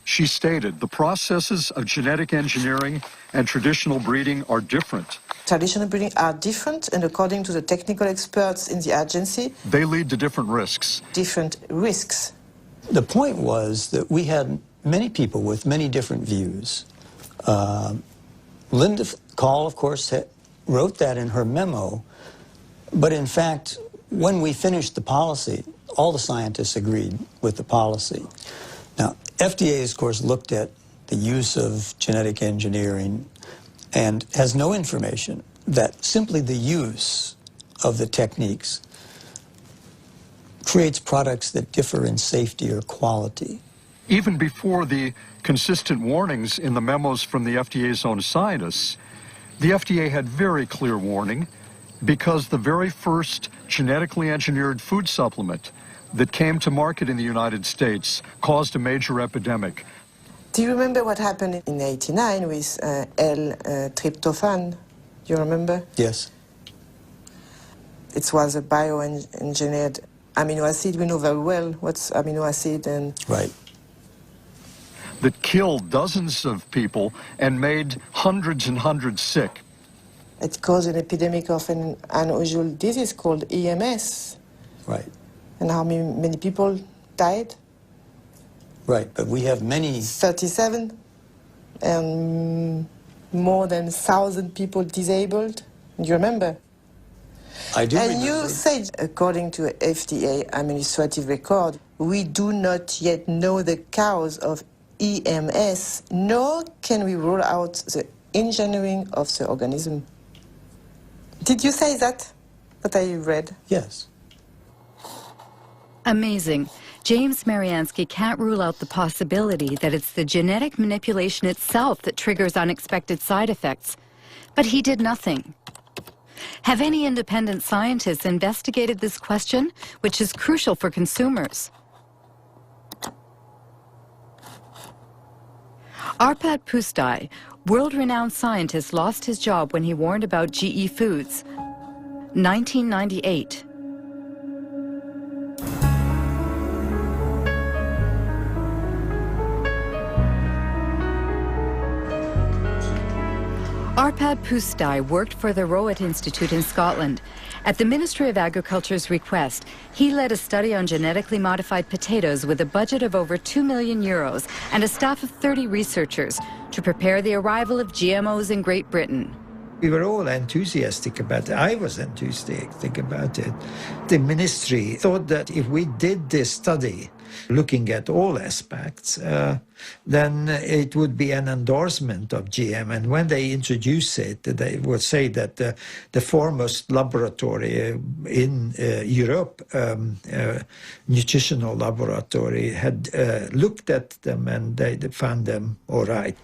She stated, "The processes of genetic engineering and traditional breeding are different. Traditional breeding are different, and according to the technical experts in the agency, they lead to different risks." Different risks. The point was that we had many people with many different views. Linda Call, of course, wrote that in her memo, but in fact, when we finished the policy, all the scientists agreed with the policy. Now, FDA, of course, looked at the use of genetic engineering and has no information that simply the use of the techniques creates products that differ in safety or quality. Even before the consistent warnings in the memos from the FDA's own scientists, the FDA had very clear warning because the very first genetically engineered food supplement that came to market in the United States caused a major epidemic. Do you remember what happened in 1989 with L-tryptophan? Do you remember? Yes. It was a bioengineered amino acid. We know very well what's amino acid and... Right. That killed dozens of people and made hundreds and hundreds sick. It caused an epidemic of an unusual disease called EMS. Right. And how many people died? Right, but we have many... 37, and more than 1,000 people disabled. You remember? I do remember. And you said, according to FDA administrative record, we do not yet know the cause of EMS, nor can we rule out the engineering of the organism. Did you say that? That I read? Yes. Amazing. James Mariansky can't rule out the possibility that it's the genetic manipulation itself that triggers unexpected side effects. But he did nothing. Have any independent scientists investigated this question, which is crucial for consumers? Arpad Pusztai, world-renowned scientist, lost his job when he warned about GE Foods. 1998. Arpad Pusztai worked for the Rowett Institute in Scotland. At the Ministry of Agriculture's request, he led a study on genetically modified potatoes with a budget of over €2 million and a staff of 30 researchers to prepare the arrival of GMOs in Great Britain. We were all enthusiastic about it. I was enthusiastic about it. The ministry thought that if we did this study, looking at all aspects, then it would be an endorsement of GM. And when they introduce it, they would say that the foremost laboratory in Europe, nutritional laboratory, had looked at them and they found them all right.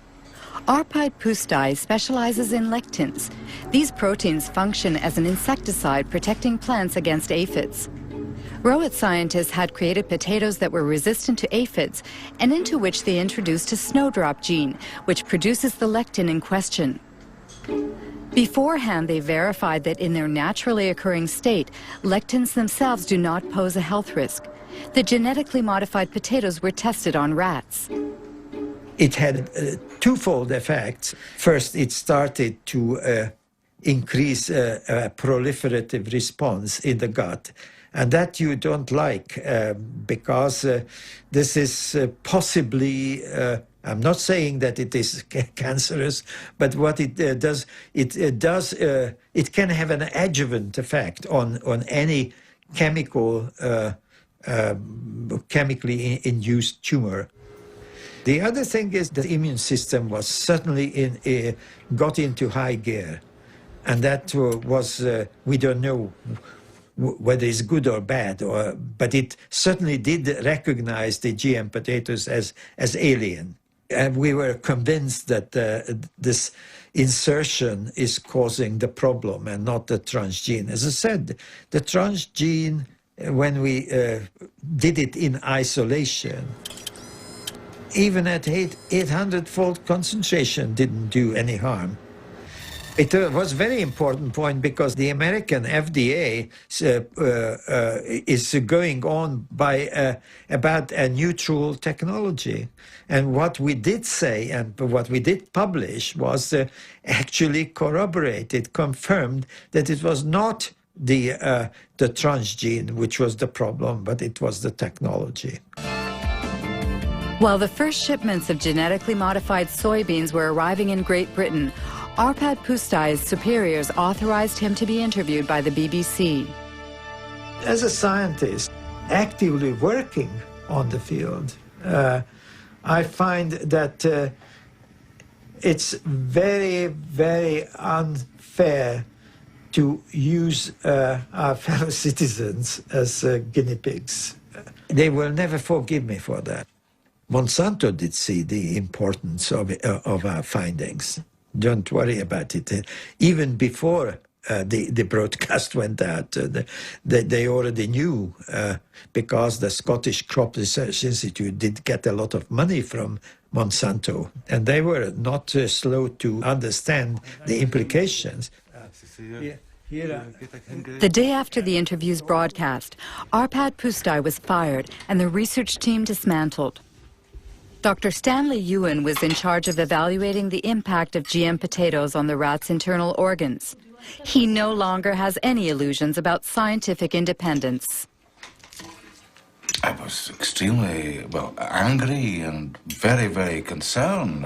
Arpad Pusztai specializes in lectins. These proteins function as an insecticide protecting plants against aphids. Rowett scientists had created potatoes that were resistant to aphids and into which they introduced a snowdrop gene, which produces the lectin in question. Beforehand, they verified that in their naturally occurring state, lectins themselves do not pose a health risk. The genetically modified potatoes were tested on rats. It had twofold effects. First, it started to increase a proliferative response in the gut. And that you don't like because this is possibly, I'm not saying that it is cancerous, but what it does, it can have an adjuvant effect on any chemically induced tumor. The other thing is the immune system was certainly got into high gear. And that was, we don't know whether it's good or bad, but it certainly did recognize the GM potatoes as alien. And we were convinced that this insertion is causing the problem and not the transgene. As I said, the transgene, when we did it in isolation, even at 800-fold concentration didn't do any harm. It was a very important point because the American FDA is going on by about a neutral technology. And what we did say and what we did publish was actually corroborated, confirmed that it was not the transgene which was the problem, but it was the technology. While the first shipments of genetically modified soybeans were arriving in Great Britain, Arpad Pusztai's superiors authorized him to be interviewed by the BBC. As a scientist actively working on the field, I find that it's very, very unfair to use our fellow citizens as guinea pigs. They will never forgive me for that. Monsanto did see the importance of our findings. Don't worry about it. Even before the broadcast went out, they already knew because the Scottish Crop Research Institute did get a lot of money from Monsanto, and they were not slow to understand the implications. The day after the interview's broadcast, Arpad Pusztai was fired and the research team dismantled. Dr. Stanley Ewan was in charge of evaluating the impact of GM potatoes on the rat's internal organs. He no longer has any illusions about scientific independence. I was extremely, well, angry and very, very concerned.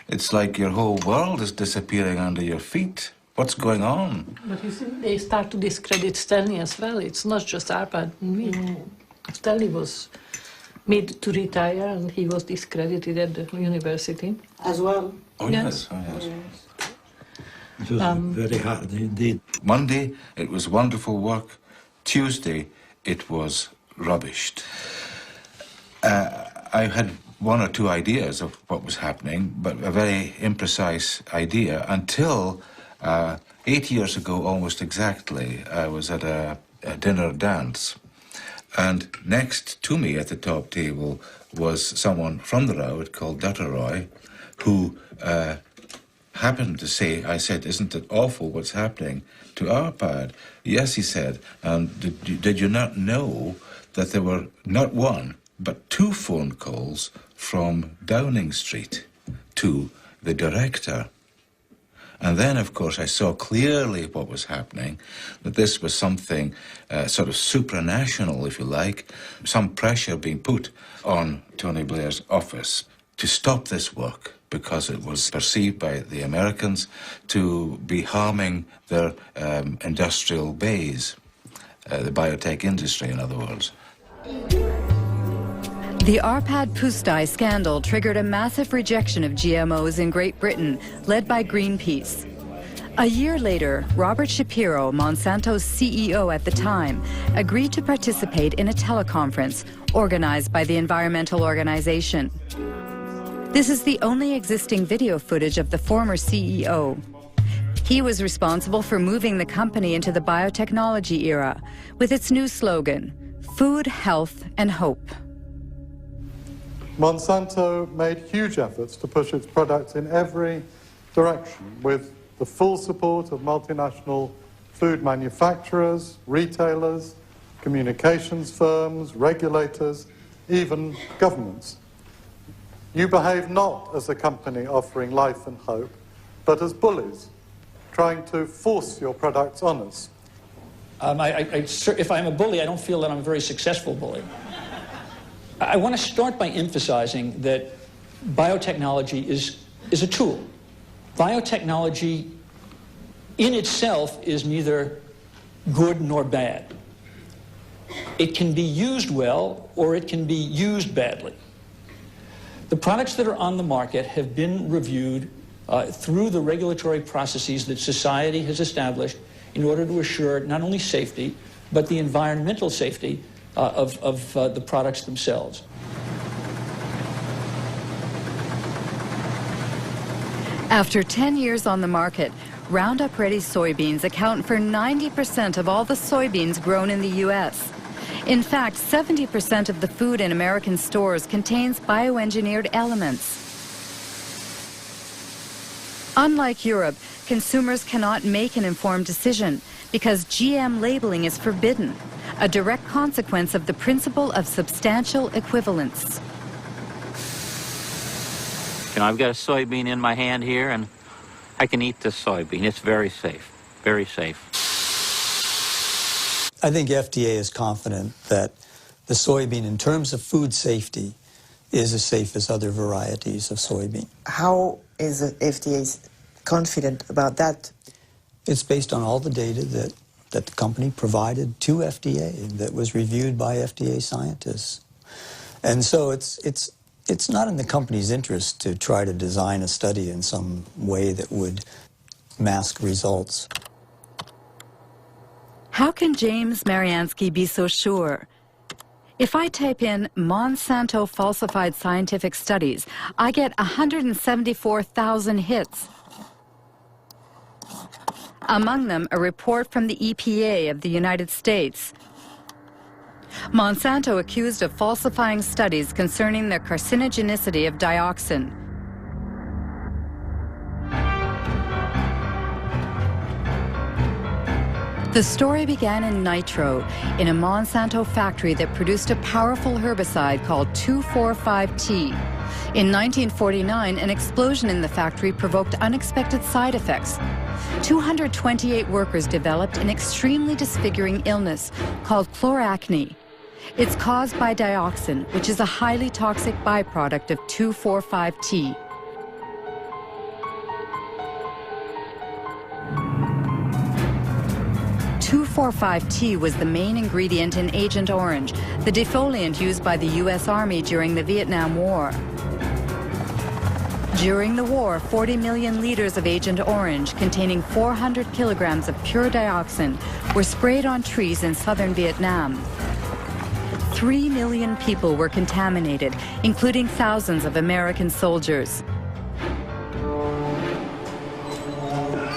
It's like your whole world is disappearing under your feet. What's going on? But you see, they start to discredit Stanley as well. It's not just Arpad and me. Stanley was made to retire and he was discredited at the university. As well? Oh, yes. Oh, yes. It was very hard indeed. Monday, it was wonderful work. Tuesday, it was rubbished. I had one or two ideas of what was happening, but a very imprecise idea until 8 years ago, almost exactly, I was at a dinner dance. And next to me at the top table was someone from the Road called Dutteroy, who happened to say, I said, isn't it awful what's happening to Arpad? Yes, he said, and did you not know that there were not one, but 2 phone calls from Downing Street to the director? And then, of course, I saw clearly what was happening, that this was something sort of supranational, if you like, some pressure being put on Tony Blair's office to stop this work because it was perceived by the Americans to be harming their industrial base, the biotech industry, in other words. The Arpad Pusztai scandal triggered a massive rejection of GMOs in Great Britain, led by Greenpeace. A year later, Robert Shapiro, Monsanto's CEO at the time, agreed to participate in a teleconference organized by the environmental organization. This is the only existing video footage of the former CEO. He was responsible for moving the company into the biotechnology era with its new slogan, Food, Health, and Hope. Monsanto made huge efforts to push its products in every direction with the full support of multinational food manufacturers, retailers, communications firms, regulators, even governments. You behave not as a company offering life and hope, but as bullies, trying to force your products on us. If I'm a bully, I don't feel that I'm a very successful bully. I want to start by emphasizing that biotechnology is a tool. Biotechnology in itself is neither good nor bad. It can be used well or it can be used badly. The products that are on the market have been reviewed through the regulatory processes that society has established in order to assure not only safety, but the environmental safety of the products themselves. After 10 years on the market, Roundup-ready soybeans account for 90% of all the soybeans grown in the U.S. In fact, 70% of the food in American stores contains bioengineered elements. Unlike Europe, consumers cannot make an informed decision because GM labeling is forbidden, a direct consequence of the principle of substantial equivalence. You know, I've got a soybean in my hand here, and I can eat this soybean. It's very safe, very safe. I think FDA is confident that the soybean, in terms of food safety, is as safe as other varieties of soybean. How is the FDA confident about that? It's based on all the data that the company provided to FDA that was reviewed by FDA scientists. And so it's not in the company's interest to try to design a study in some way that would mask results. How can James Mariansky be so sure? If I type in Monsanto falsified scientific studies, I get 174,000 hits. Among them, a report from the EPA of the United States. Monsanto accused of falsifying studies concerning the carcinogenicity of dioxin. The story began in Nitro, in a Monsanto factory that produced a powerful herbicide called 2,4,5-T. In 1949, an explosion in the factory provoked unexpected side effects. 228 workers developed an extremely disfiguring illness called chloracne. It's caused by dioxin, which is a highly toxic byproduct of 2,4,5-T. T was the main ingredient in Agent Orange, the defoliant used by the U.S. Army during the Vietnam War. During the war, 40 million liters of Agent Orange, containing 400 kilograms of pure dioxin, were sprayed on trees in southern Vietnam. 3 million people were contaminated, including thousands of American soldiers.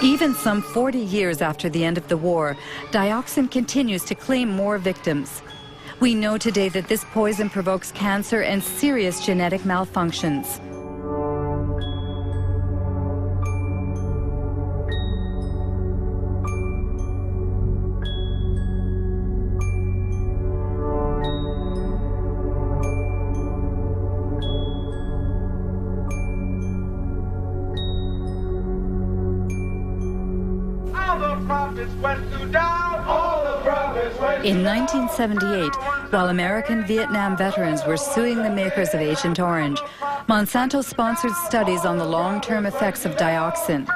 Even some 40 years after the end of the war, dioxin continues to claim more victims. We know today that this poison provokes cancer and serious genetic malfunctions. In 1978, while American Vietnam veterans were suing the makers of Agent Orange, Monsanto sponsored studies on the long-term effects of dioxin.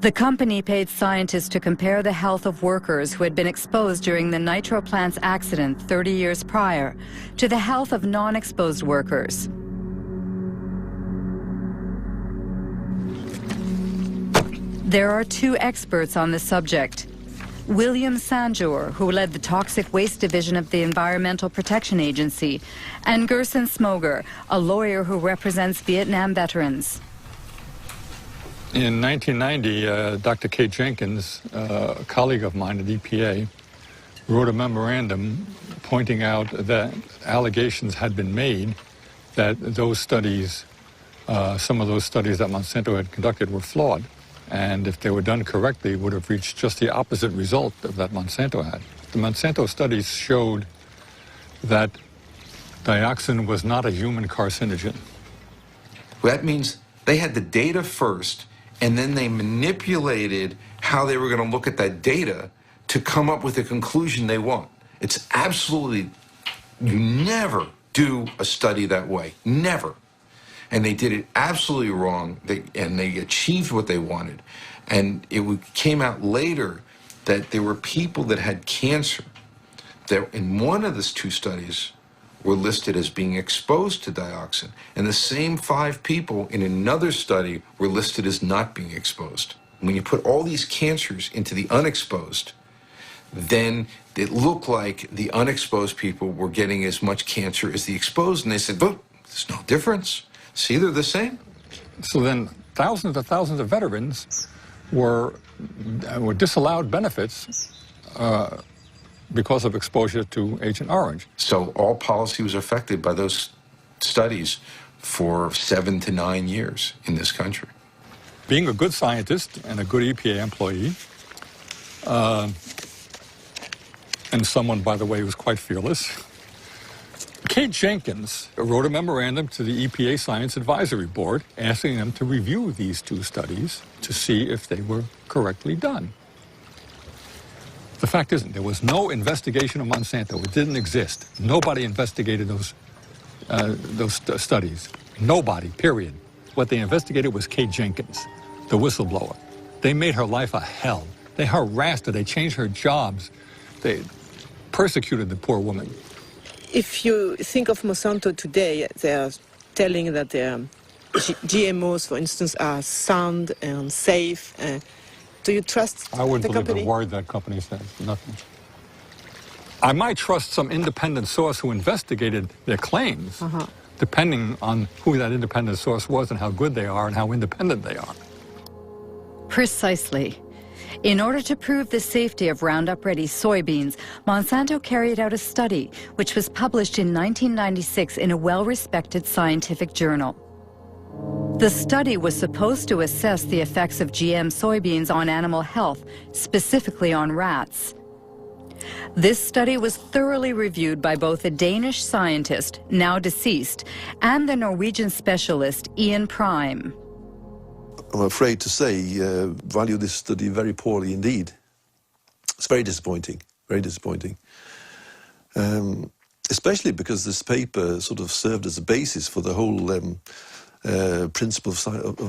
The company paid scientists to compare the health of workers who had been exposed during the nitro plant's accident 30 years prior to the health of non-exposed workers. There are two experts on the subject. William Sanjour, who led the Toxic Waste Division of the Environmental Protection Agency, and Gerson Smoger, a lawyer who represents Vietnam veterans. In 1990, Dr. Kate Jenkins, a colleague of mine at EPA, wrote a memorandum pointing out that allegations had been made that those studies, some of those studies that Monsanto had conducted were flawed. And if they were done correctly, would have reached just the opposite result of that Monsanto had. The Monsanto studies showed that dioxin was not a human carcinogen. Well, that means they had the data first, and then they manipulated how they were going to look at that data to come up with the conclusion they want. It's absolutely, you never do a study that way, never. And they did it absolutely wrong, and they achieved what they wanted. And it came out later that there were people that had cancer that in one of these two studies were listed as being exposed to dioxin. And the same 5 people in another study were listed as not being exposed. When you put all these cancers into the unexposed, then it looked like the unexposed people were getting as much cancer as the exposed. And they said, but there's no difference. See, they're the same. So then thousands of veterans were disallowed benefits because of exposure to Agent Orange. So all policy was affected by those studies for 7 to 9 years in this country. Being a good scientist and a good EPA employee, and someone, by the way, who was quite fearless, Kate Jenkins wrote a memorandum to the EPA Science Advisory Board asking them to review these 2 studies to see if they were correctly done. The fact is, there was no investigation of Monsanto. It didn't exist. Nobody investigated those studies. Nobody, period. What they investigated was Kate Jenkins, the whistleblower. They made her life a hell. They harassed her. They changed her jobs. They persecuted the poor woman. If you think of Monsanto today, they are telling that their GMOs, for instance, are sound and safe. Do you trust the company? I wouldn't believe the word that company says, nothing. I might trust some independent source who investigated their claims, depending on who that independent source was and how good they are and how independent they are. Precisely. In order to prove the safety of Roundup-Ready soybeans, Monsanto carried out a study which was published in 1996 in a well-respected scientific journal. The study was supposed to assess the effects of GM soybeans on animal health, specifically on rats. This study was thoroughly reviewed by both a Danish scientist, now deceased, and the Norwegian specialist Ian Prime. I'm afraid to say, value this study very poorly indeed. It's very disappointing, very disappointing. Especially because this paper sort of served as a basis for the whole principle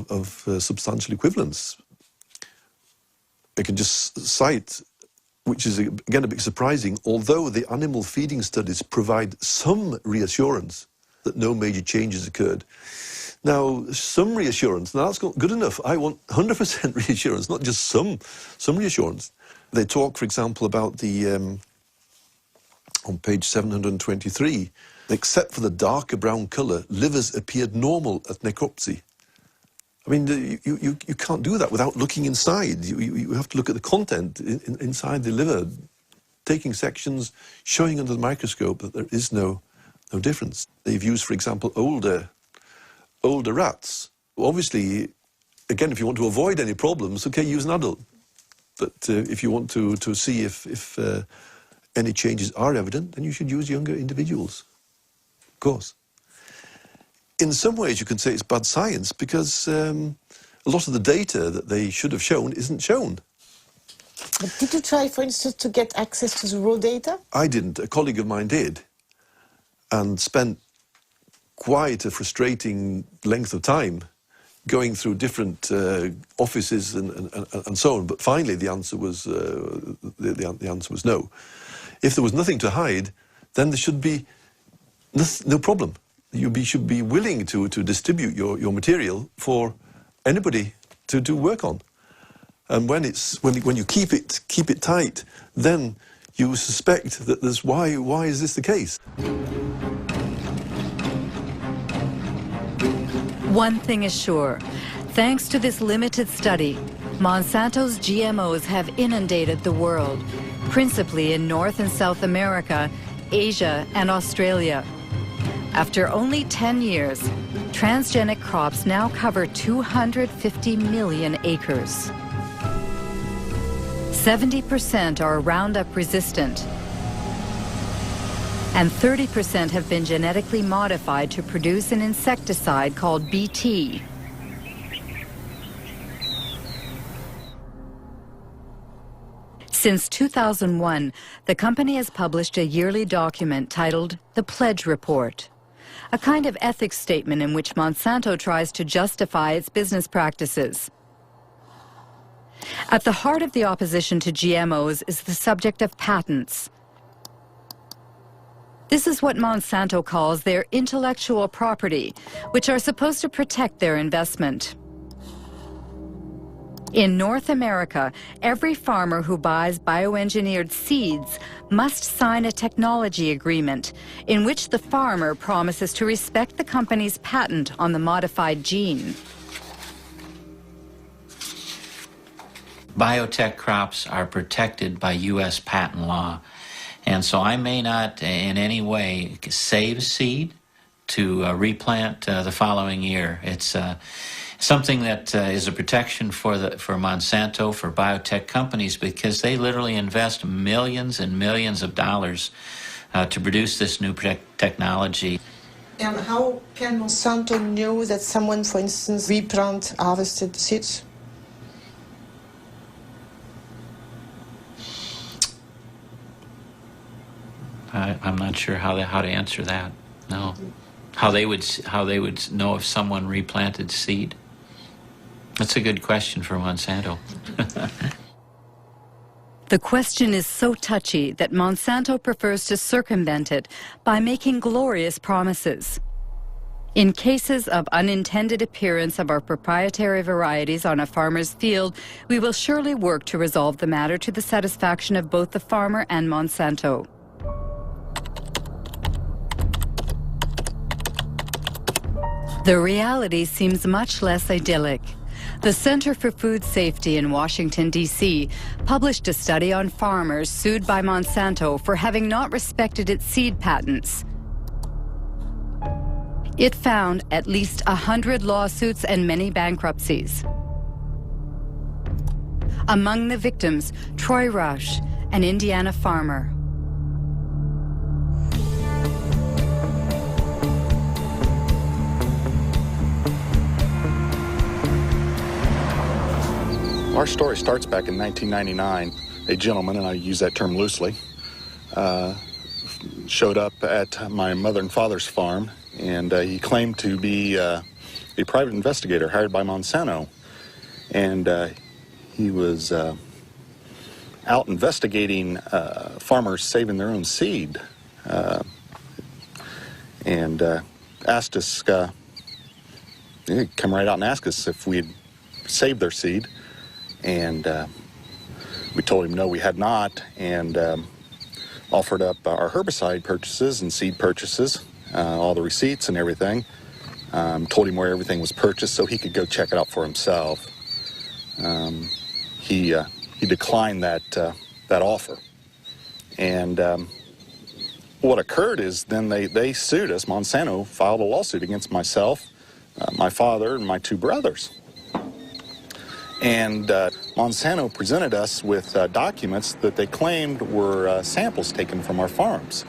of substantial equivalence. I can just cite, which is again a bit surprising, although the animal feeding studies provide some reassurance that no major changes occurred. Now, some reassurance, now that's not good enough. I want 100% reassurance, not just some reassurance. They talk, for example, about the, on page 723, except for the darker brown colour, livers appeared normal at necropsy. I mean, you can't do that without looking inside. You have to look at the content inside the liver, taking sections, showing under the microscope that there is no difference. They've used, for example, older rats. Obviously, again, if you want to avoid any problems, okay, use an adult. But if you want to see if any changes are evident, then you should use younger individuals, of course. In some ways, you can say it's bad science because a lot of the data that they should have shown isn't shown. But did you try, for instance, to get access to the raw data? I didn't. A colleague of mine did, and spent quite a frustrating length of time going through different offices and so on. But finally, the answer was the answer was no. If there was nothing to hide, then there should be no problem. You should be willing to distribute your material for anybody to do work on. And when you keep it tight, then you suspect that there's why is this the case? One thing is sure, thanks to this limited study, Monsanto's GMOs have inundated the world, principally in North and South America, Asia, and Australia. After only 10 years, transgenic crops now cover 250 million acres. 70% are Roundup resistant, and 30% have been genetically modified to produce an insecticide called Bt. Since 2001, the company has published a yearly document titled the Pledge Report, a kind of ethics statement in which Monsanto tries to justify its business practices. At the heart of the opposition to GMOs is the subject of patents. This is what Monsanto calls their intellectual property, which are supposed to protect their investment. In North America, every farmer who buys bioengineered seeds must sign a technology agreement in which the farmer promises to respect the company's patent on the modified gene. Biotech crops are protected by U.S. patent law. And so I may not in any way save seed to replant the following year. It's something that is a protection for Monsanto, for biotech companies, because they literally invest millions and millions of dollars to produce this new technology. And how can Monsanto know that someone, for instance, replant harvested seeds? I'm not sure how to answer that. No, how they would know if someone replanted seed. That's a good question for Monsanto. The question is so touchy that Monsanto prefers to circumvent it by making glorious promises. In cases of unintended appearance of our proprietary varieties on a farmer's field, we will surely work to resolve the matter to the satisfaction of both the farmer and Monsanto. The reality seems much less idyllic. The Center for Food Safety in Washington, D.C. published a study on farmers sued by Monsanto for having not respected its seed patents. It found at least 100 lawsuits and many bankruptcies. Among the victims, Troy Rush, an Indiana farmer. Our story starts back in 1999. A gentleman, and I use that term loosely, showed up at my mother and father's farm, and he claimed to be a private investigator hired by Monsanto. And he was out investigating farmers saving their own seed, and asked us, he'd come right out and ask us if we had saved their seed. And we told him no, we had not, and offered up our herbicide purchases and seed purchases, all the receipts and everything. Told him where everything was purchased so he could go check it out for himself. He declined that offer. And what occurred is then they sued us. Monsanto filed a lawsuit against myself, my father, and my two brothers. And Monsanto presented us with documents that they claimed were samples taken from our farms.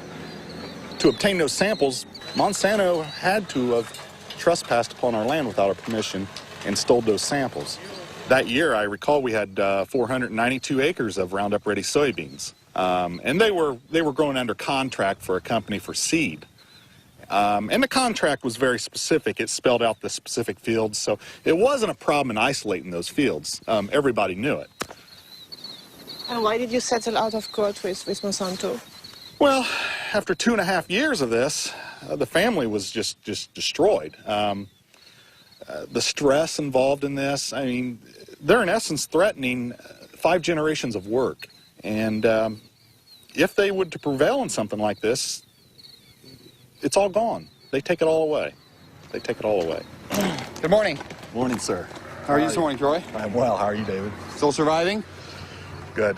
To obtain those samples, Monsanto had to have trespassed upon our land without our permission and stole those samples. That year, I recall we had 492 acres of Roundup Ready soybeans. And they were grown under contract for a company for seed. And the contract was very specific. It spelled out the specific fields, so it wasn't a problem in isolating those fields. Everybody knew it. And why did you settle out of court with Monsanto? Well, after 2.5 years of this, the family was just destroyed. The stress involved in this, I mean, they're in essence threatening 5 generations of work. And if they would to prevail in something like this, it's all gone. They take it all away. They take it all away. Good morning. Morning, sir. How are you this morning, Troy? I'm well. How are you, David? Still surviving? Good.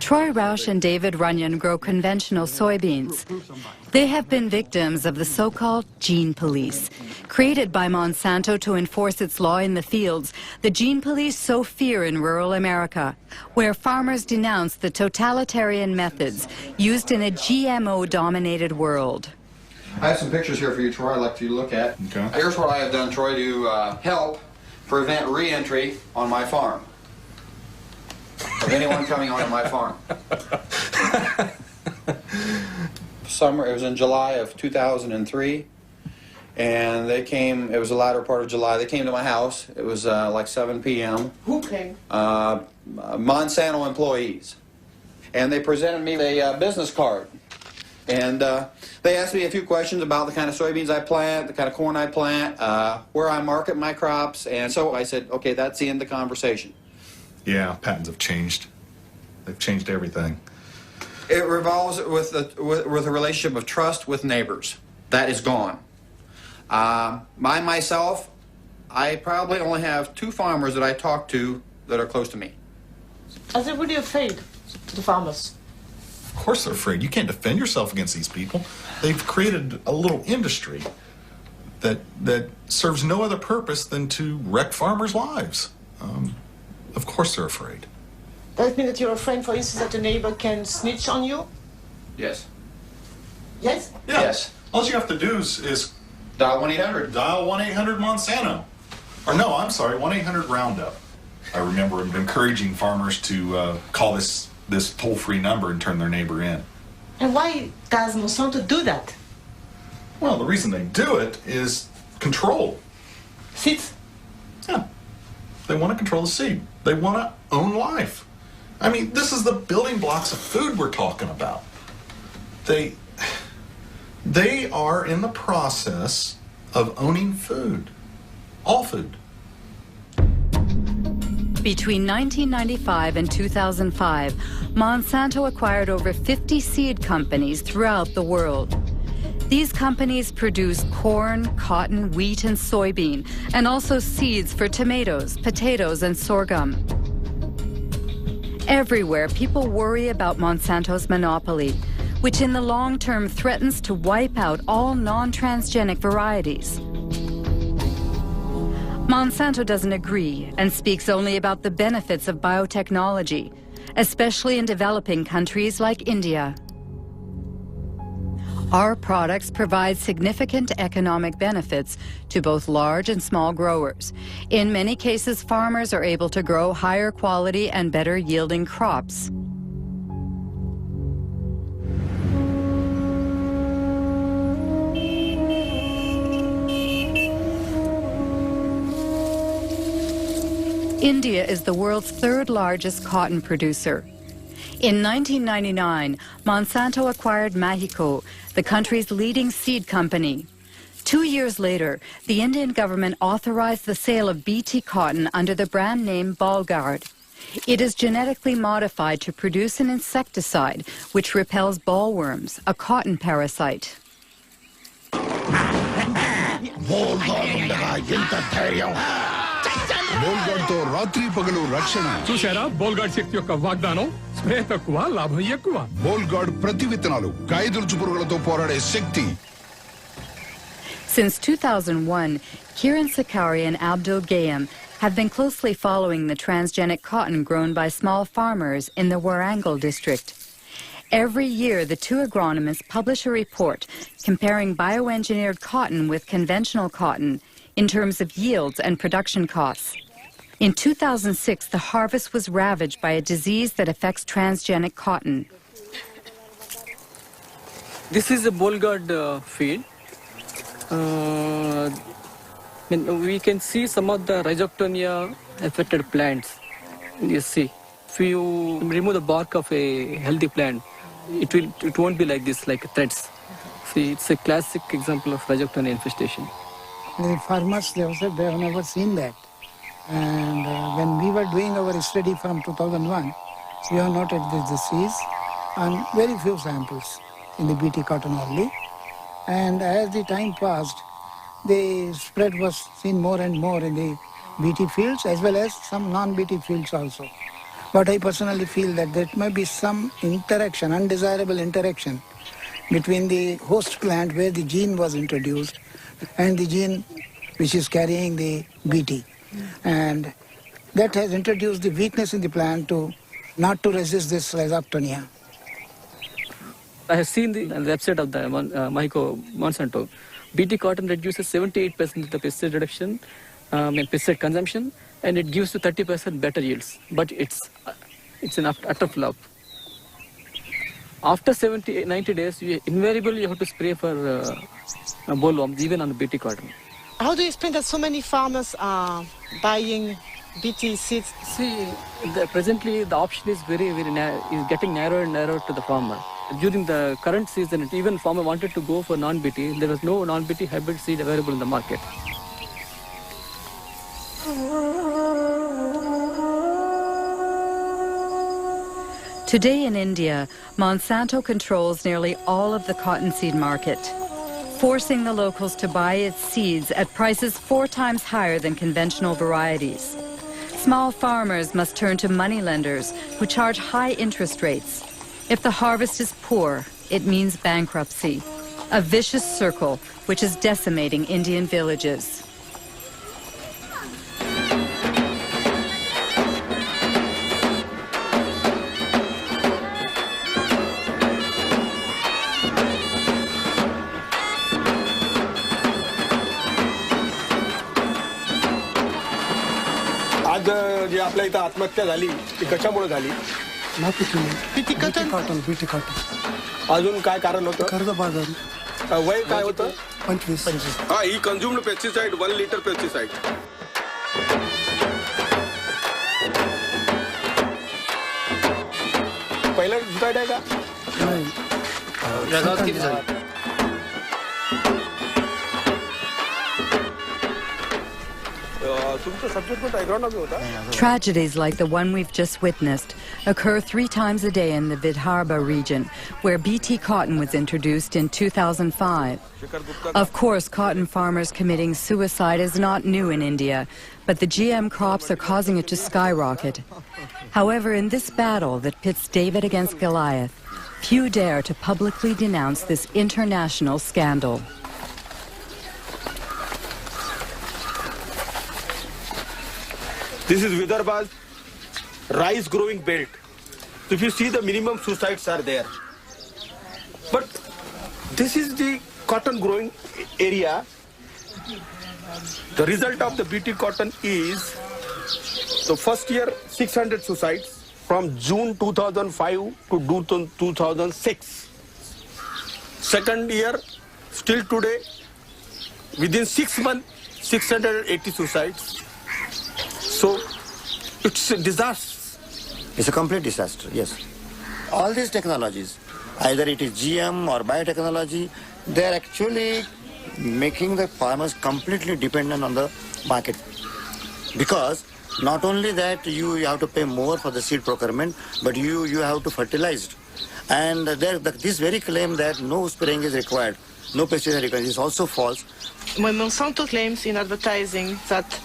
Troy Roush and David Runyon grow conventional soybeans. They have been victims of the so-called gene police. Created by Monsanto to enforce its law in the fields, the gene police sow fear in rural America, where farmers denounce the totalitarian methods used in a GMO-dominated world. I have some pictures here for you, Troy, I'd like you to look at. Okay. Here's what I have done, Troy, to help prevent re-entry on my farm of anyone coming onto my farm. It was in July of 2003, and they came, it was the latter part of July, they came to my house. It was like 7 p.m. Who came? Monsanto employees. And they presented me a business card. And they asked me a few questions about the kind of soybeans I plant, the kind of corn I plant, where I market my crops, and so I said, okay, that's the end of the conversation. Yeah, patents have changed. They've changed everything. It revolves with a relationship of trust with neighbors. That is gone. Myself, I probably only have 2 farmers that I talk to that are close to me. Are they really afraid, the farmers? Of course they're afraid. You can't defend yourself against these people. They've created a little industry that serves no other purpose than to wreck farmers' lives. Of course they're afraid. Does it mean that you're afraid, for instance, that a neighbor can snitch on you? Yes. Yes? Yeah. Yes. All you have to do is dial 1-800. Dial 1-800 Monsanto. Or no, I'm sorry, 1-800 Roundup. I remember encouraging farmers to call this toll-free number and turn their neighbor in. And why does Monsanto do that? Well, the reason they do it is control. Seeds? Yeah. They want to control the seed. They want to own life. I mean, this is the building blocks of food we're talking about. They are in the process of owning food. All food. Between 1995 and 2005, Monsanto acquired over 50 seed companies throughout the world. These companies produce corn, cotton, wheat, and soybean, and also seeds for tomatoes, potatoes, and sorghum. Everywhere, people worry about Monsanto's monopoly. which in the long term threatens to wipe out all non-transgenic varieties. Monsanto doesn't agree and speaks only about the benefits of biotechnology, especially in developing countries like India. Our products provide significant economic benefits to both large and small growers. In many cases, farmers are able to grow higher quality and better yielding crops. India is the world's third largest cotton producer. In 1999, Monsanto acquired Mexico, the country's leading seed company. 2 years later, the Indian government authorized the sale of BT cotton under the brand name Ballguard. It is genetically modified to produce an insecticide which repels bollworms, a cotton parasite. బోల్గాడ్తో రాత్రి పగలు రక్షణ చూశారా బోల్గాడ్ శక్తి యొక్క వాగ్దానం spray తక్కువ లాభం ఎక్కువ బోల్గాడ్ ప్రతి విత్తనాలు కాయదుర్చు పురుగులతో పోరాడే శక్తి. Since 2001, Kiran Sakari and Abdul Gayam have been closely following the transgenic cotton grown by small farmers in the Warangal district. Every year, the two agronomists publish a report comparing bioengineered cotton with conventional cotton in terms of yields and production costs. In 2006, the harvest was ravaged by a disease that affects transgenic cotton. This is a Ballguard field. We can see some of the rhizoctonia affected plants. You see, if you remove the bark of a healthy plant, it won't be like this, like threads. See, it's a classic example of rhizoctonia infestation. The farmers, they said they have never seen that. And when we were doing our study from 2001, we have noted this disease on very few samples in the BT cotton only. And as the time passed, the spread was seen more and more in the BT fields as well as some non-BT fields also. But I personally feel that there might be some interaction, undesirable interaction between the host plant where the gene was introduced and the gene which is carrying the BT. And that has introduced the weakness in the plant to not to resist this rhizoctonia. I have seen the website of the Monsanto. BT cotton reduces 78% of the pesticide reduction, pesticide consumption, and it gives to 30% better yields. But it's an utter flop. After 90 days, invariably you have to spray for bollworms, even on BT cotton. How do you explain that so many farmers are buying BT seeds? See, presently the option is is getting narrower and narrower to the farmer. During the current season, even farmer wanted to go for non-BT. There was no non-BT hybrid seed available in the market. Today in India, Monsanto controls nearly all of the cottonseed market, forcing the locals to buy its seeds at prices 4 times higher than conventional varieties. Small farmers must turn to moneylenders who charge high interest rates. If the harvest is poor, it means bankruptcy, a vicious circle which is decimating Indian villages. जे आपल्या इथं आत्महत्या झाली ती कशामुळे झाली? BT cotton. अजून काय कारण होतं? कर्जबाजारी. वय काय होतं? 25. हा, ही कन्झ्युम्ड पेस्टिसाइड 1 लिटर पेस्टिसाइड. पहिला डिसाइड आहे का? नाही. याचा किती झाला? Tragedies like the one we've just witnessed occur 3 times a day in the Vidarbha region, where BT cotton was introduced in 2005. Of course, cotton farmers committing suicide is not new in India, but the GM crops are causing it to skyrocket. However, in this battle that pits David against Goliath, Few dare to publicly denounce this international scandal. This is Vidarbha's rice growing belt. So if you see, the minimum suicides are there. But this is the cotton growing area. The result of the BT cotton is the first year 600 suicides from June 2005 to June 2006. Second year, still today, within 6 months, 680 suicides. So it's a disaster. It's a complete disaster, yes. All these technologies, either it is GM or biotechnology, they're actually making the farmers completely dependent on the market. Because not only that you have to pay more for the seed procurement, but you have to fertilize it. And this very claim that no spraying is required, no pesticide required, is also false. When Monsanto claims in advertising that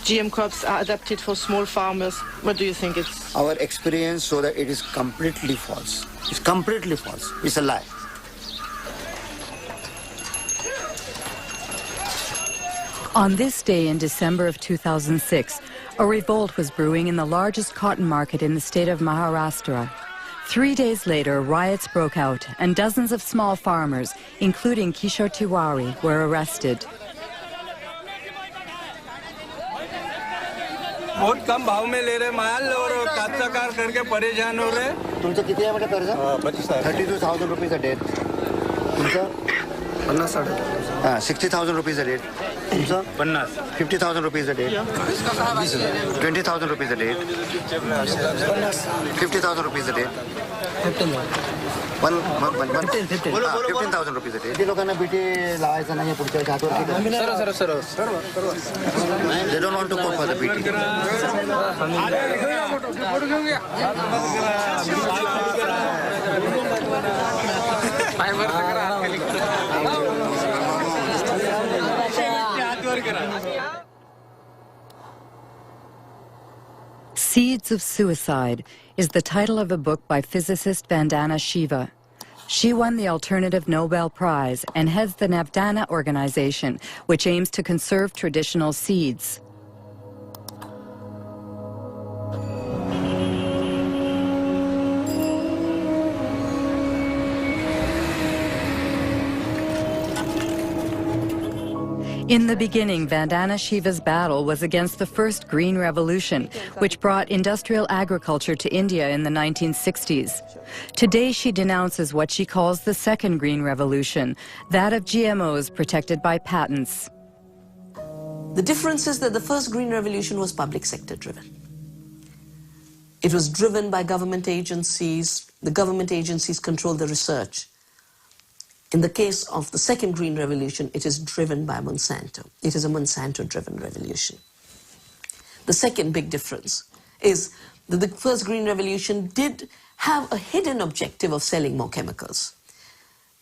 GM crops are adapted for small farmers, what do you think it's? Our experience shows that it is completely false. It's completely false. It's a lie. On this day in December of 2006, a revolt was brewing in the largest cotton market in the state of Maharashtra. 3 days later, riots broke out and dozens of small farmers, including Kishore Tiwari, were arrested. बहुत कम भाव में ले रहे माल और काश्तकार करके परेशान हो रहे। तुमचं किती आहे बेटा कर्ज? 32,000 rupees a day. तुमचं 60,000 rupees a day. तुमचं 50,000 rupees a day. 20,000 rupees a day. 50,000 rupees a day. 15,000 rupees a day. किती लोकांना बीटी लावायचं नाही पुढच्या हातवर? सर्व. They don't want to go for the BT. Seeds of Suicide is the title of a book by physicist Vandana Shiva. She won the Alternative Nobel Prize and heads the Navdana organization, which aims to conserve traditional seeds. In the beginning, Vandana Shiva's battle was against the first Green Revolution, which brought industrial agriculture to India in the 1960s. Today, she denounces what she calls the second Green Revolution, that of GMOs protected by patents. The difference is that the first Green Revolution was public sector driven. It was driven by government agencies. The government agencies control the research. In the case of the second Green Revolution, it is driven by Monsanto. It is a Monsanto-driven revolution. The second big difference is that the first Green Revolution did have a hidden objective of selling more chemicals.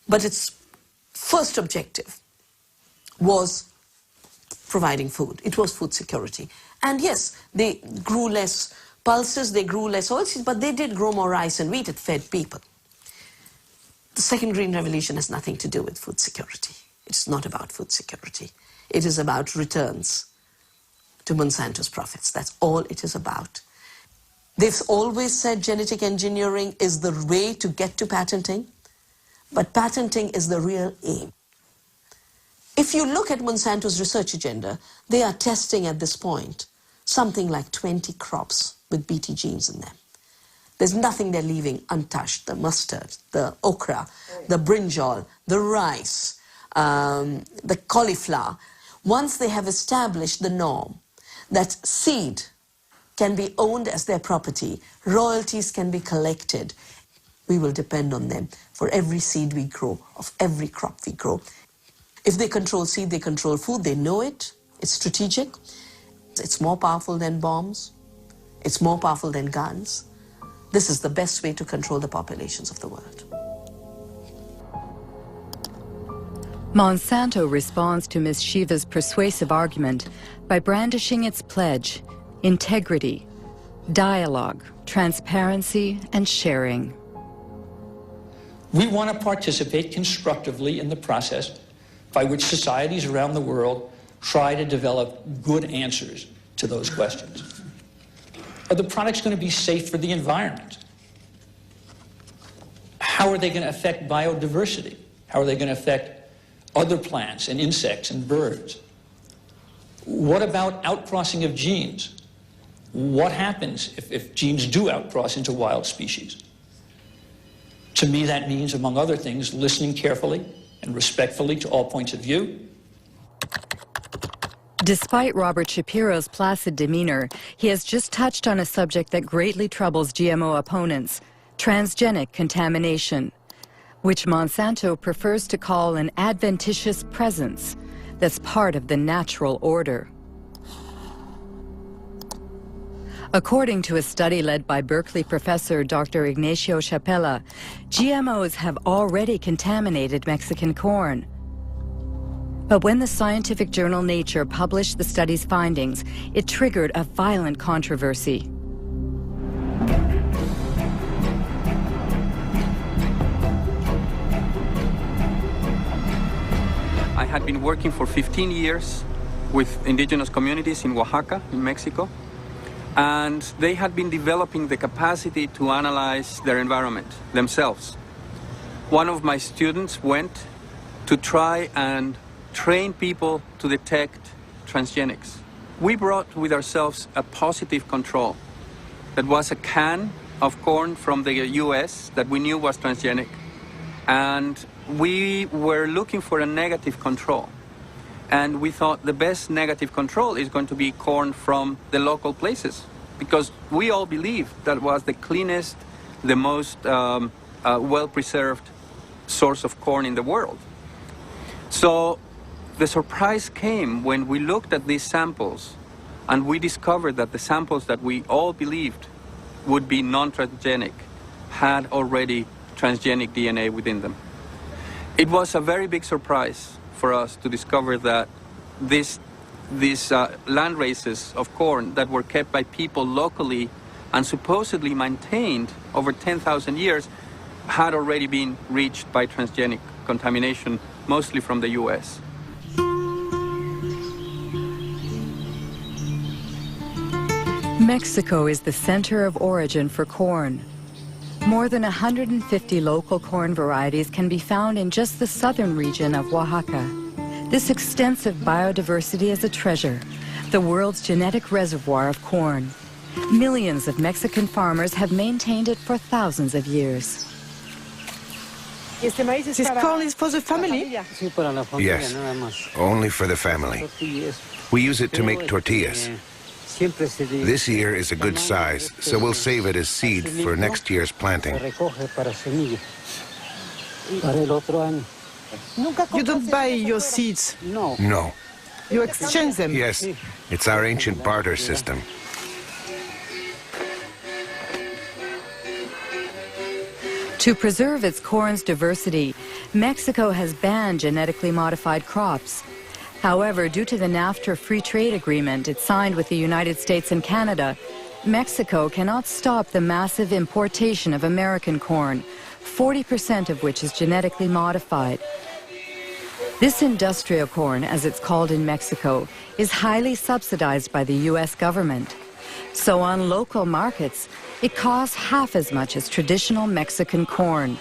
But its first objective was providing food. It was food security. And yes, they grew less pulses, they grew less oilseeds, but they did grow more rice and wheat. It fed people. The second Green Revolution has nothing to do with food security. It's not about food security. It is about returns to Monsanto's profits. That's all it is about. They've always said genetic engineering is the way to get to patenting, but patenting is the real aim. If you look at Monsanto's research agenda, they are testing at this point something like 20 crops with BT genes in them. There's nothing they're leaving untouched. The mustard, the okra, the brinjal, the rice, the cauliflower. Once they have established the norm that seed can be owned as their property, royalties can be collected, we will depend on them for every seed we grow, of every crop we grow. If they control seed, they control food, they know it, it's strategic, it's more powerful than bombs, it's more powerful than guns. This is the best way to control the populations of the world. Monsanto responds to Ms. Shiva's persuasive argument by brandishing its pledge: integrity, dialogue, transparency, and sharing. We want to participate constructively in the process by which societies around the world try to develop good answers to those questions. Are the products going to be safe for the environment? How are they going to affect biodiversity? How are they going to affect other plants and insects and birds? What about outcrossing of genes? What happens if genes do outcross into wild species? To me, that means, among other things, listening carefully and respectfully to all points of view. Despite Robert Shapiro's placid demeanor, he has just touched on a subject that greatly troubles GMO opponents, transgenic contamination, which Monsanto prefers to call an adventitious presence that's part of the natural order. According to a study led by Berkeley professor Dr. Ignacio Chapela, GMOs have already contaminated Mexican corn. But when the scientific journal Nature published the study's findings, it triggered a violent controversy. I had been working for 15 years with indigenous communities in Oaxaca, in Mexico, and they had been developing the capacity to analyze their environment themselves. One of my students went to try and train people to detect transgenics. We brought with ourselves a positive control. That was a can of corn from the US that we knew was transgenic. And we were looking for a negative control. And we thought the best negative control is going to be corn from the local places, because we all believed that was the cleanest, the most well-preserved source of corn in the world. So the surprise came when we looked at these samples and we discovered that the samples that we all believed would be non-transgenic had already transgenic DNA within them. It was a very big surprise for us to discover that these land races of corn that were kept by people locally and supposedly maintained over 10,000 years had already been reached by transgenic contamination, mostly from the US. Mexico is the center of origin for corn. More than 150 local corn varieties can be found in just the southern region of Oaxaca. This extensive biodiversity is a treasure, the world's genetic reservoir of corn. Millions of Mexican farmers have maintained it for thousands of years. This corn is for the family? Yes, only for the family. We use it to make tortillas. This year is a good size, so we'll save it as seed for next year's planting. You don't buy your seeds? No. You exchange them? Yes, it's our ancient barter system. To preserve its corn's diversity, Mexico has banned genetically modified crops. However, due to the NAFTA free trade agreement it signed with the United States and Canada, Mexico cannot stop the massive importation of American corn, 40% of which is genetically modified. This industrial corn, as it's called in Mexico, is highly subsidized by the U.S. government. So on local markets, it costs half as much as traditional Mexican corn.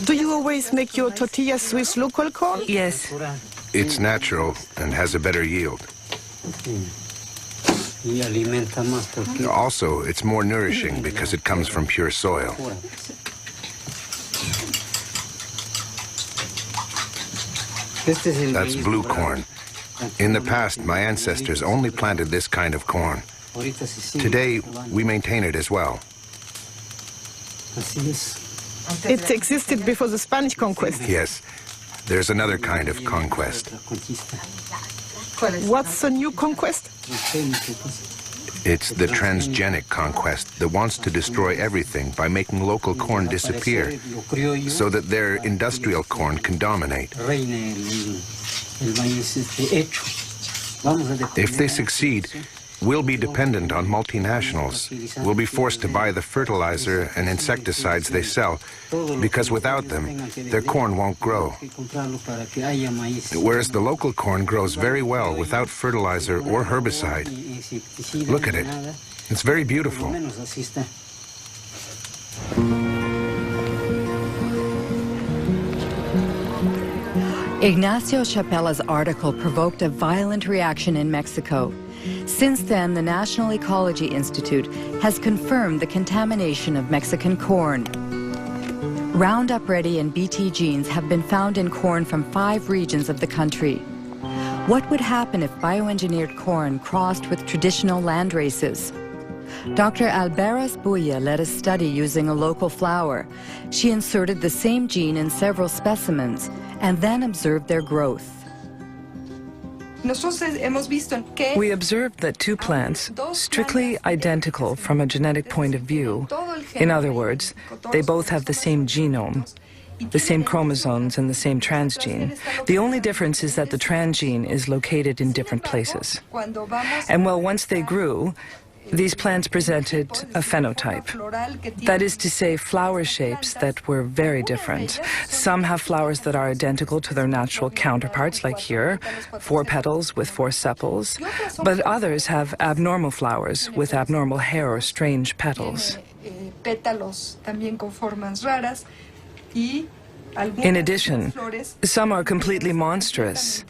Do you always make your tortillas with local corn? Yes. It's natural and has a better yield. Also, it's more nourishing because it comes from pure soil. That's blue corn. In the past, my ancestors only planted this kind of corn. Today, we maintain it as well. It existed before the Spanish conquest? Yes. There's another kind of conquest. What's a new conquest? It's the transgenic conquest that wants to destroy everything by making local corn disappear so that their industrial corn can dominate. If they succeed, we'll be dependent on multinationals. We'll be forced to buy the fertilizer and insecticides they sell, because without them, their corn won't grow. Whereas the local corn grows very well without fertilizer or herbicide. Look at it. It's very beautiful. Ignacio Chapela's article provoked a violent reaction in Mexico. Since then, the National Ecology Institute has confirmed the contamination of Mexican corn. Roundup Ready and Bt genes have been found in corn from 5 regions of the country. What would happen if bioengineered corn crossed with traditional land races? Dr. Alberas Buya led a study using a local flower. She inserted the same gene in several specimens and then observed their growth. We observed that 2 plants, strictly identical from a genetic point of view, in other words, they both have the same genome, the same chromosomes and the same transgene. The only difference is that the transgene is located in different places. And well, once they grew, these plants presented a phenotype. That is to say, flower shapes that were very different. Some have flowers that are identical to their natural counterparts, like here, 4 petals with 4 sepals, but others have abnormal flowers with abnormal hair or strange petals. In addition, some are completely monstrous.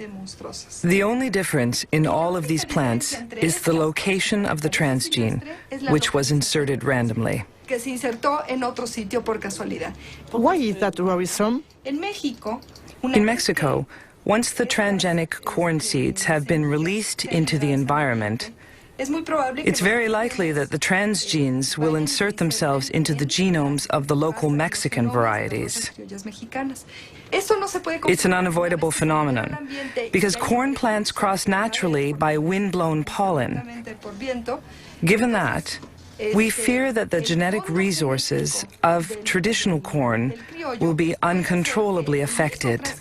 The only difference in all of these plants is the location of the transgene, which was inserted randomly. Why is that worrisome? In Mexico, once the transgenic corn seeds have been released into the environment, it's very likely that the transgenes will insert themselves into the genomes of the local Mexican varieties. It's an unavoidable phenomenon, because corn plants cross naturally by wind-blown pollen. Given that, we fear that the genetic resources of traditional corn will be uncontrollably affected.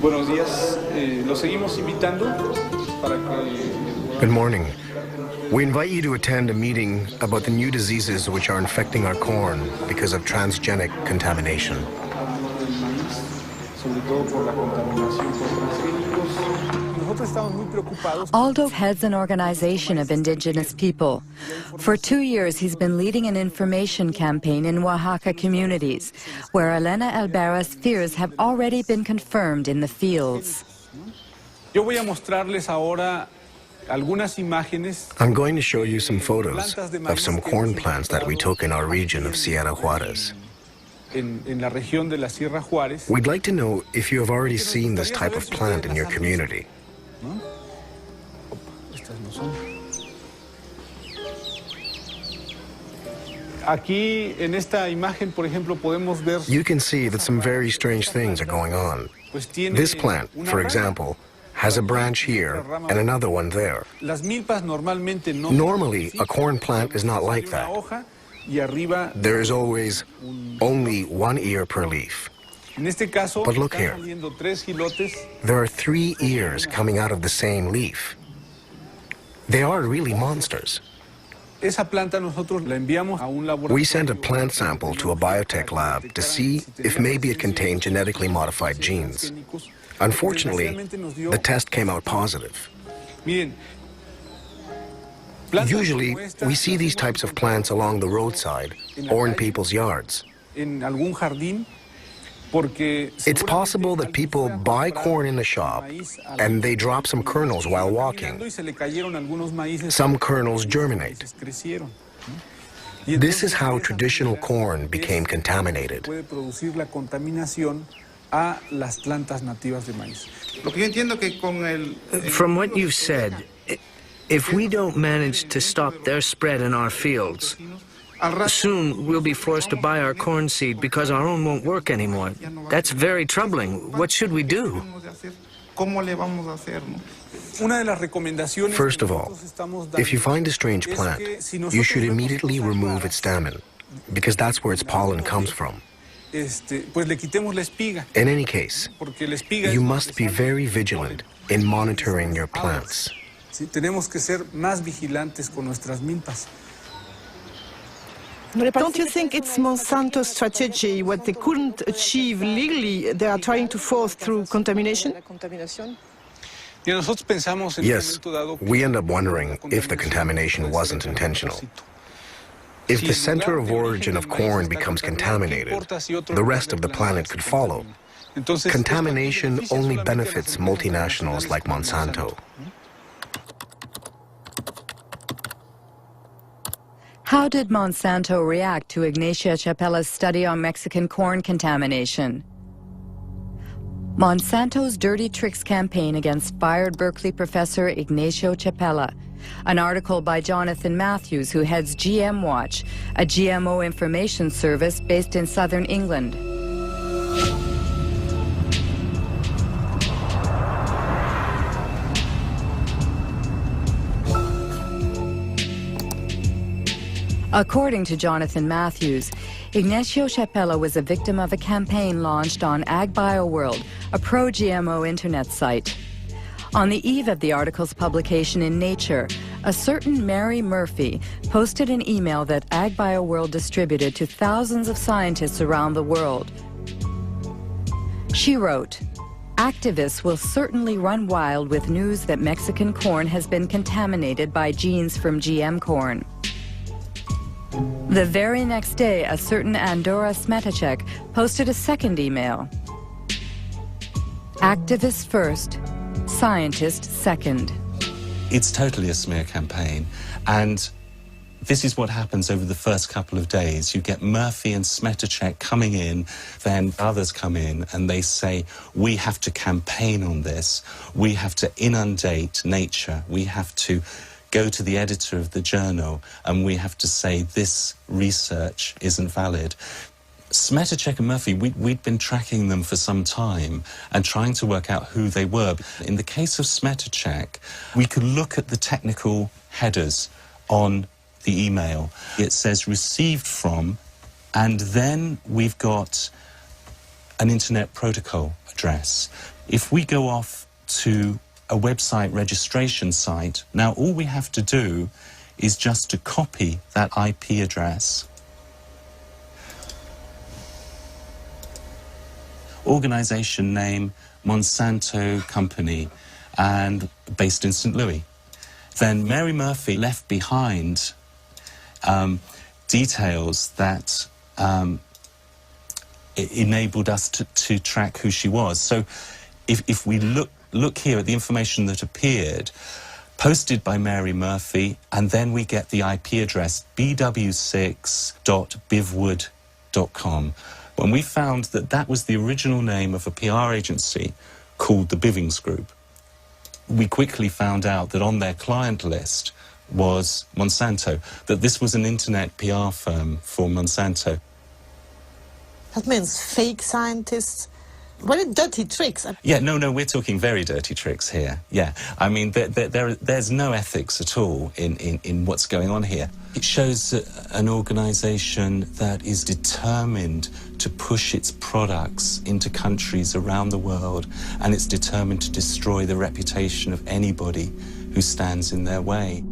Buenos días, los seguimos invitando para que... Good morning. We invite you to attend a meeting about the new diseases which are infecting our corn because of transgenic contamination. Aldo heads an organization of indigenous people. For 2 years, he's been leading an information campaign in Oaxaca communities, where Elena Alberas' fears have already been confirmed in the fields. Yo voy a mostrarles ahora algunas imágenes. I'm going to show you some photos of some corn plants that we took in our region of Sierra Juárez. En la región de la Sierra Juárez. We'd like to know if you have already seen this type of plant in your community. Aquí en esta imagen, por ejemplo, podemos ver. You can see that some very strange things are going on. This plant, for example, has a branch here and another one there. Normally, a corn plant is not like that. There is always only 1 ear per leaf. But look here. There are 3 ears coming out of the same leaf. They are really monsters. We sent a plant sample to a biotech lab to see if maybe it contained genetically modified genes. Unfortunately, the test came out positive. Usually, we see these types of plants along the roadside or in people's yards. It's possible that people buy corn in the shop and they drop some kernels while walking. Some kernels germinate. This is how traditional corn became contaminated. From what you've said, if we don't manage to stop their spread in our fields, Soon we'll be forced to buy our corn seed because our own won't work anymore. That's very troubling. What should we do? First of all, if you find a strange plant, you should immediately remove its stamen, because that's where its pollen comes from. In any case, you must be very vigilant in monitoring your plants. Don't you think it's Monsanto's strategy, what they couldn't achieve legally, they are trying to force through contamination? Yes, we end up wondering if the contamination wasn't intentional. If the center of origin of corn becomes contaminated, the rest of the planet could follow. Contamination only benefits multinationals like Monsanto. How did Monsanto react to Ignacio Chapella's study on Mexican corn contamination? Monsanto's Dirty Tricks campaign against fired Berkeley professor Ignacio Chapella. An article by Jonathan Matthews, who heads GM Watch, a GMO information service based in southern England. According to Jonathan Matthews, Ignacio Chapella was a victim of a campaign launched on AgBioWorld, a pro-GMO internet site. On the eve of the article's publication in Nature, a certain Mary Murphy posted an email that AgBioWorld distributed to thousands of scientists around the world. She wrote, "Activists will certainly run wild with news that Mexican corn has been contaminated by genes from GM corn." The very next day, a certain Andora Smetacek posted a second email. "Activists first, scientist second." It's totally a smear campaign, and this is what happens over the first couple of days. You get Murphy and Smetacek coming in, then others come in and they say, we have to campaign on this, we have to inundate Nature, we have to go to the editor of the journal and we have to say this research isn't valid. Smetacek and Murphy, we'd been tracking them for some time and trying to work out who they were. In the case of Smetacek, we could look at the technical headers on the email. It says received from, and then we've got an internet protocol address. If we go off to a website registration site, now all we have to do is just to copy that IP address, organization name, Monsanto company, and based in St. Louis. Then Mary Murphy left behind details that enabled us to track who she was. So if we look here at the information that appeared, posted by Mary Murphy, and then we get the IP address bw6.bivwood.com. When we found that that was the original name of a PR agency called the Bivings Group, we quickly found out that on their client list was Monsanto, that this was an internet PR firm for Monsanto. That means fake scientists. What dirty tricks? Yeah, no, we're talking very dirty tricks here. Yeah, I mean, there's no ethics at all in what's going on here. It shows an organization that is determined to push its products into countries around the world, and it's determined to destroy the reputation of anybody who stands in their way.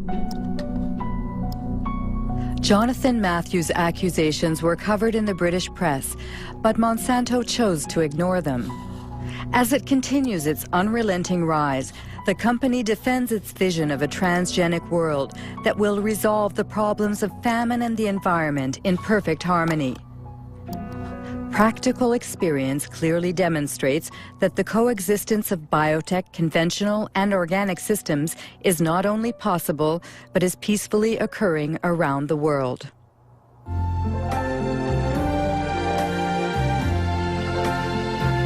Jonathan Matthews' accusations were covered in the British press, but Monsanto chose to ignore them. As it continues its unrelenting rise, the company defends its vision of a transgenic world that will resolve the problems of famine and the environment in perfect harmony. Practical experience clearly demonstrates that the coexistence of biotech, conventional and organic systems is not only possible, but is peacefully occurring around the world.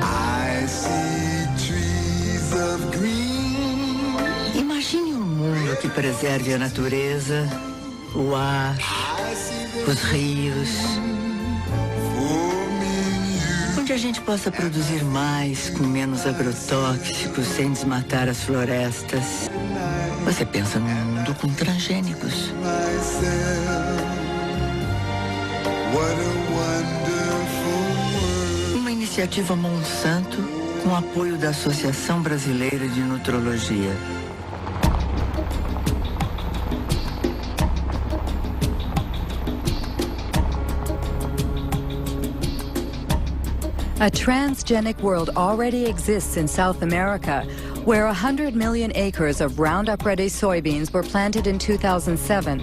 I see trees of green. Imagine mundo que preserve a natureza, o ar, os rios, onde a gente possa produzir mais com menos agrotóxicos, sem desmatar as florestas. Você pensa num mundo com transgênicos. Uma iniciativa Monsanto com apoio da Associação Brasileira de Nutrologia. A transgenic world already exists in South America, where 100 million acres of Roundup-ready soybeans were planted in 2007.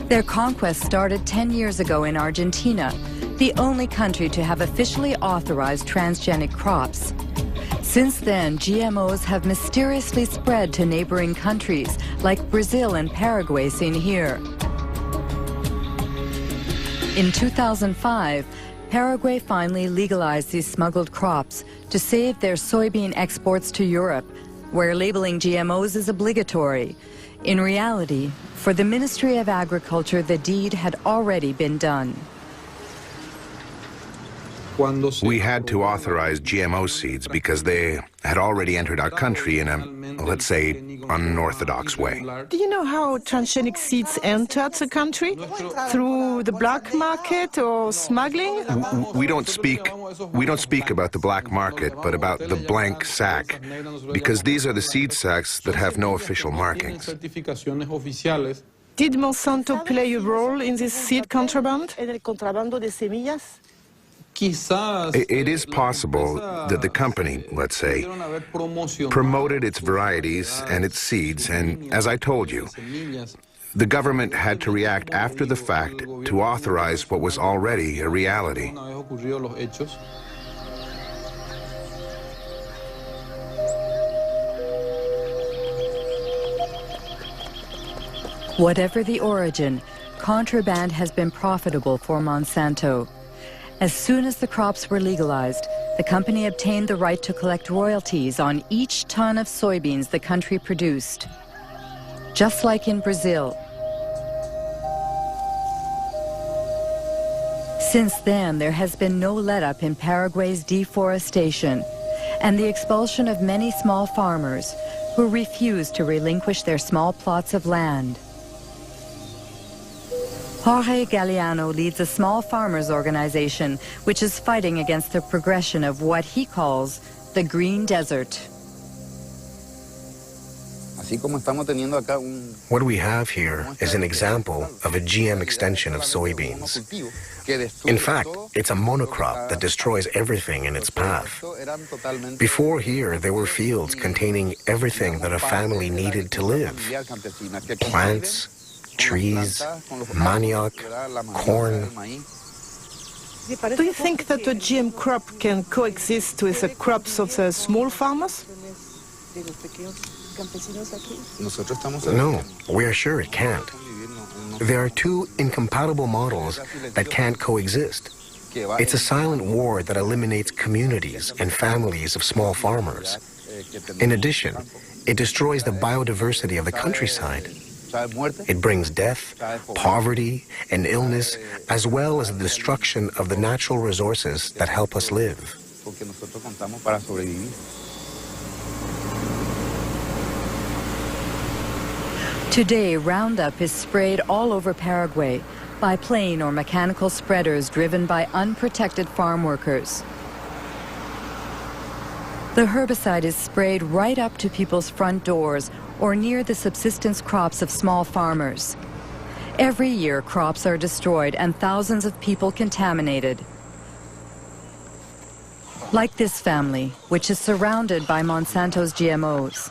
Their conquest started 10 years ago in Argentina, the only country to have officially authorized transgenic crops. Since then, GMOs have mysteriously spread to neighboring countries, like Brazil and Paraguay seen here. In 2005, Paraguay finally legalized these smuggled crops to save their soybean exports to Europe, where labeling GMOs is obligatory. In reality, for the Ministry of Agriculture, the deed had already been done. We had to authorize GMO seeds because they had already entered our country in a, let's say, unorthodox way. Do you know how transgenic seeds entered the country? Through the black market or smuggling? We don't speak about the black market, but about the blank sack, because these are the seed sacks that have no official markings. Did Monsanto play a role in this seed contraband? It is possible that the company, let's say, promoted its varieties and its seeds, and as I told you, the government had to react after the fact to authorize what was already a reality. Whatever the origin, contraband has been profitable for Monsanto. As soon as the crops were legalized, the company obtained the right to collect royalties on each ton of soybeans the country produced. Just like in Brazil. Since then, there has been no let-up in Paraguay's deforestation and the expulsion of many small farmers who refuse to relinquish their small plots of land. Jorge Galeano leads a small farmers organization which is fighting against the progression of what he calls the green desert. What we have here is an example of a GM extension of soybeans. In fact, it's a monocrop that destroys everything in its path. Before here, there were fields containing everything that a family needed to live. Plants, trees, manioc, corn. Do you think that a GM crop can coexist with the crops of the small farmers? No, we are sure it can't. There are two incompatible models that can't coexist. It's a silent war that eliminates communities and families of small farmers. In addition, it destroys the biodiversity of the countryside. It brings death, poverty, and illness, as well as the destruction of the natural resources that help us live. Today, Roundup is sprayed all over Paraguay by plane or mechanical spreaders driven by unprotected farm workers. The herbicide is sprayed right up to people's front doors or near the subsistence crops of small farmers. Every year, crops are destroyed and thousands of people contaminated. Like this family, which is surrounded by Monsanto's GMOs.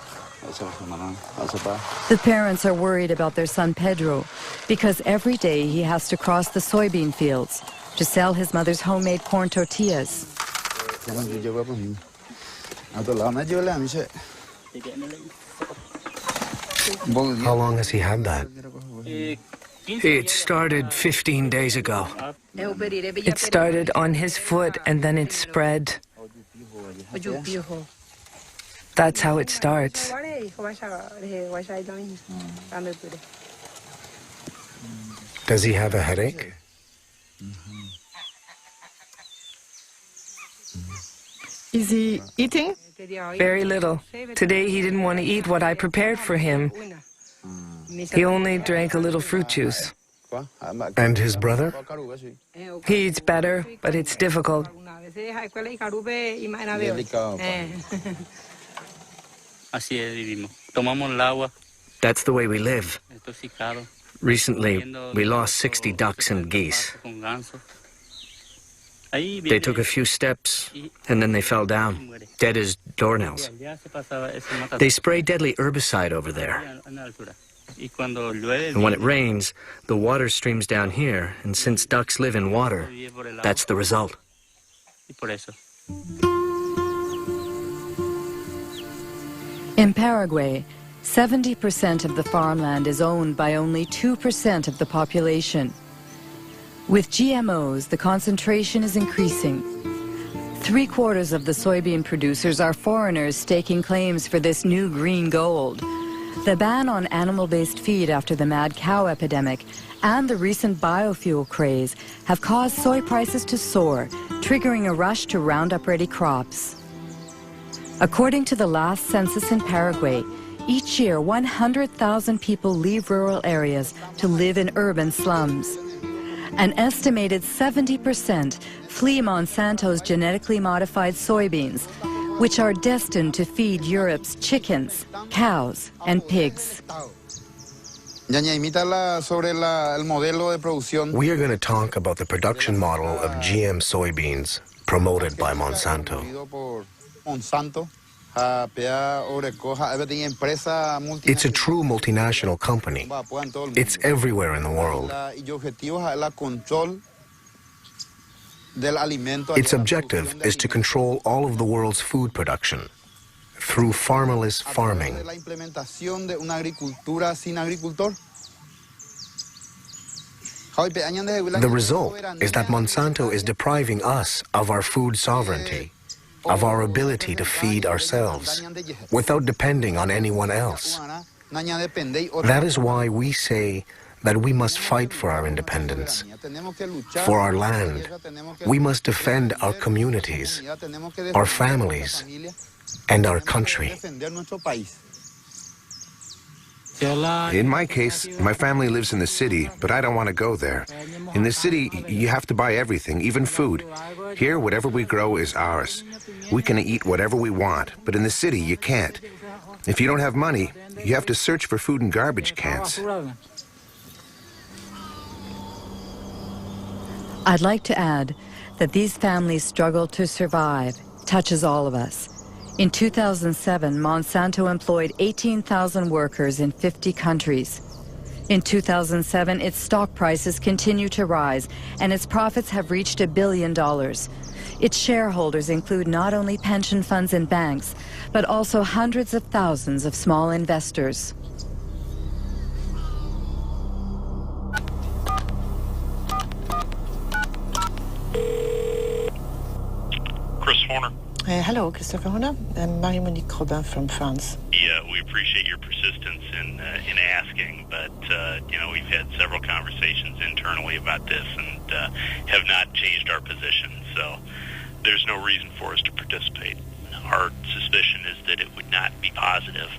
The parents are worried about their son Pedro because every day he has to cross the soybean fields to sell his mother's homemade corn tortillas. How long has he had that? It started 15 days ago. It started on his foot and then it spread. That's how it starts. Does he have a headache? Is he eating? Very little. Today he didn't want to eat what I prepared for him. He only drank a little fruit juice. And his brother? He eats better, but it's difficult. That's the way we live. Recently, we lost 60 ducks and geese. They took a few steps, and then they fell down, dead as doornails. They spray deadly herbicide over there. And when it rains, the water streams down here, and since ducks live in water, that's the result. In Paraguay, 70% of the farmland is owned by only 2% of the population. With GMOs, the concentration is increasing. 3/4 of the soybean producers are foreigners staking claims for this new green gold. The ban on animal-based feed after the mad cow epidemic and the recent biofuel craze have caused soy prices to soar, triggering a rush to round up ready crops. According to the last census in Paraguay, each year 100,000 people leave rural areas to live in urban slums. An estimated 70% flee Monsanto's genetically modified soybeans, which are destined to feed Europe's chickens, cows, and pigs. We are going to talk about the production model of GM soybeans promoted by Monsanto. It's a true multinational company. It's everywhere in the world. Its objective is to control all of the world's food production through farmerless farming. The result is that Monsanto is depriving us of our food sovereignty, of our ability to feed ourselves without depending on anyone else. That is why we say that we must fight for our independence, for our land. We must defend our communities, our families, and our country. In my case, my family lives in the city, but I don't want to go there. In the city, you have to buy everything, even food. Here, whatever we grow is ours. We can eat whatever we want, but in the city, you can't. If you don't have money, you have to search for food in garbage cans. I'd like to add that these families' struggle to survive touches all of us. In 2007, Monsanto employed 18,000 workers in 50 countries. In 2007, its stock prices continue to rise, and its profits have reached $1 billion. Its shareholders include not only pension funds and banks, but also hundreds of thousands of small investors. Chris Horner. Hello, Christopher Horner. I'm Marie-Monique Robin from France. Yeah, we appreciate your persistence in asking, but we've had several conversations internally about this and have not changed our position. So there's no reason for us to participate. Our suspicion is that it would not be positive.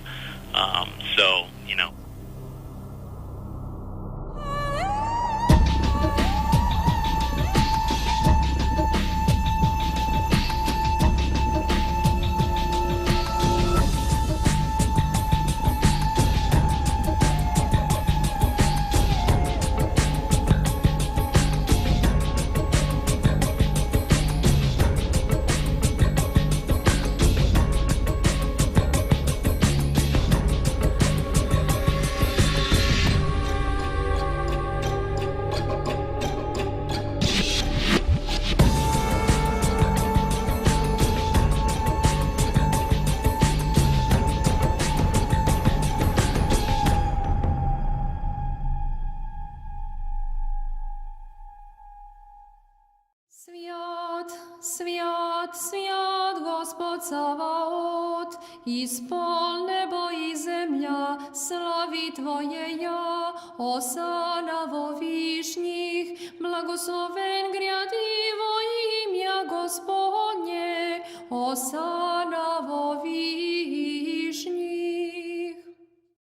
Gospod Savaot, ispol nebo i zemlja, slavi Tvoje ja, osana vo višnjih, blagosloven grjadivo imja Gospodnje, osana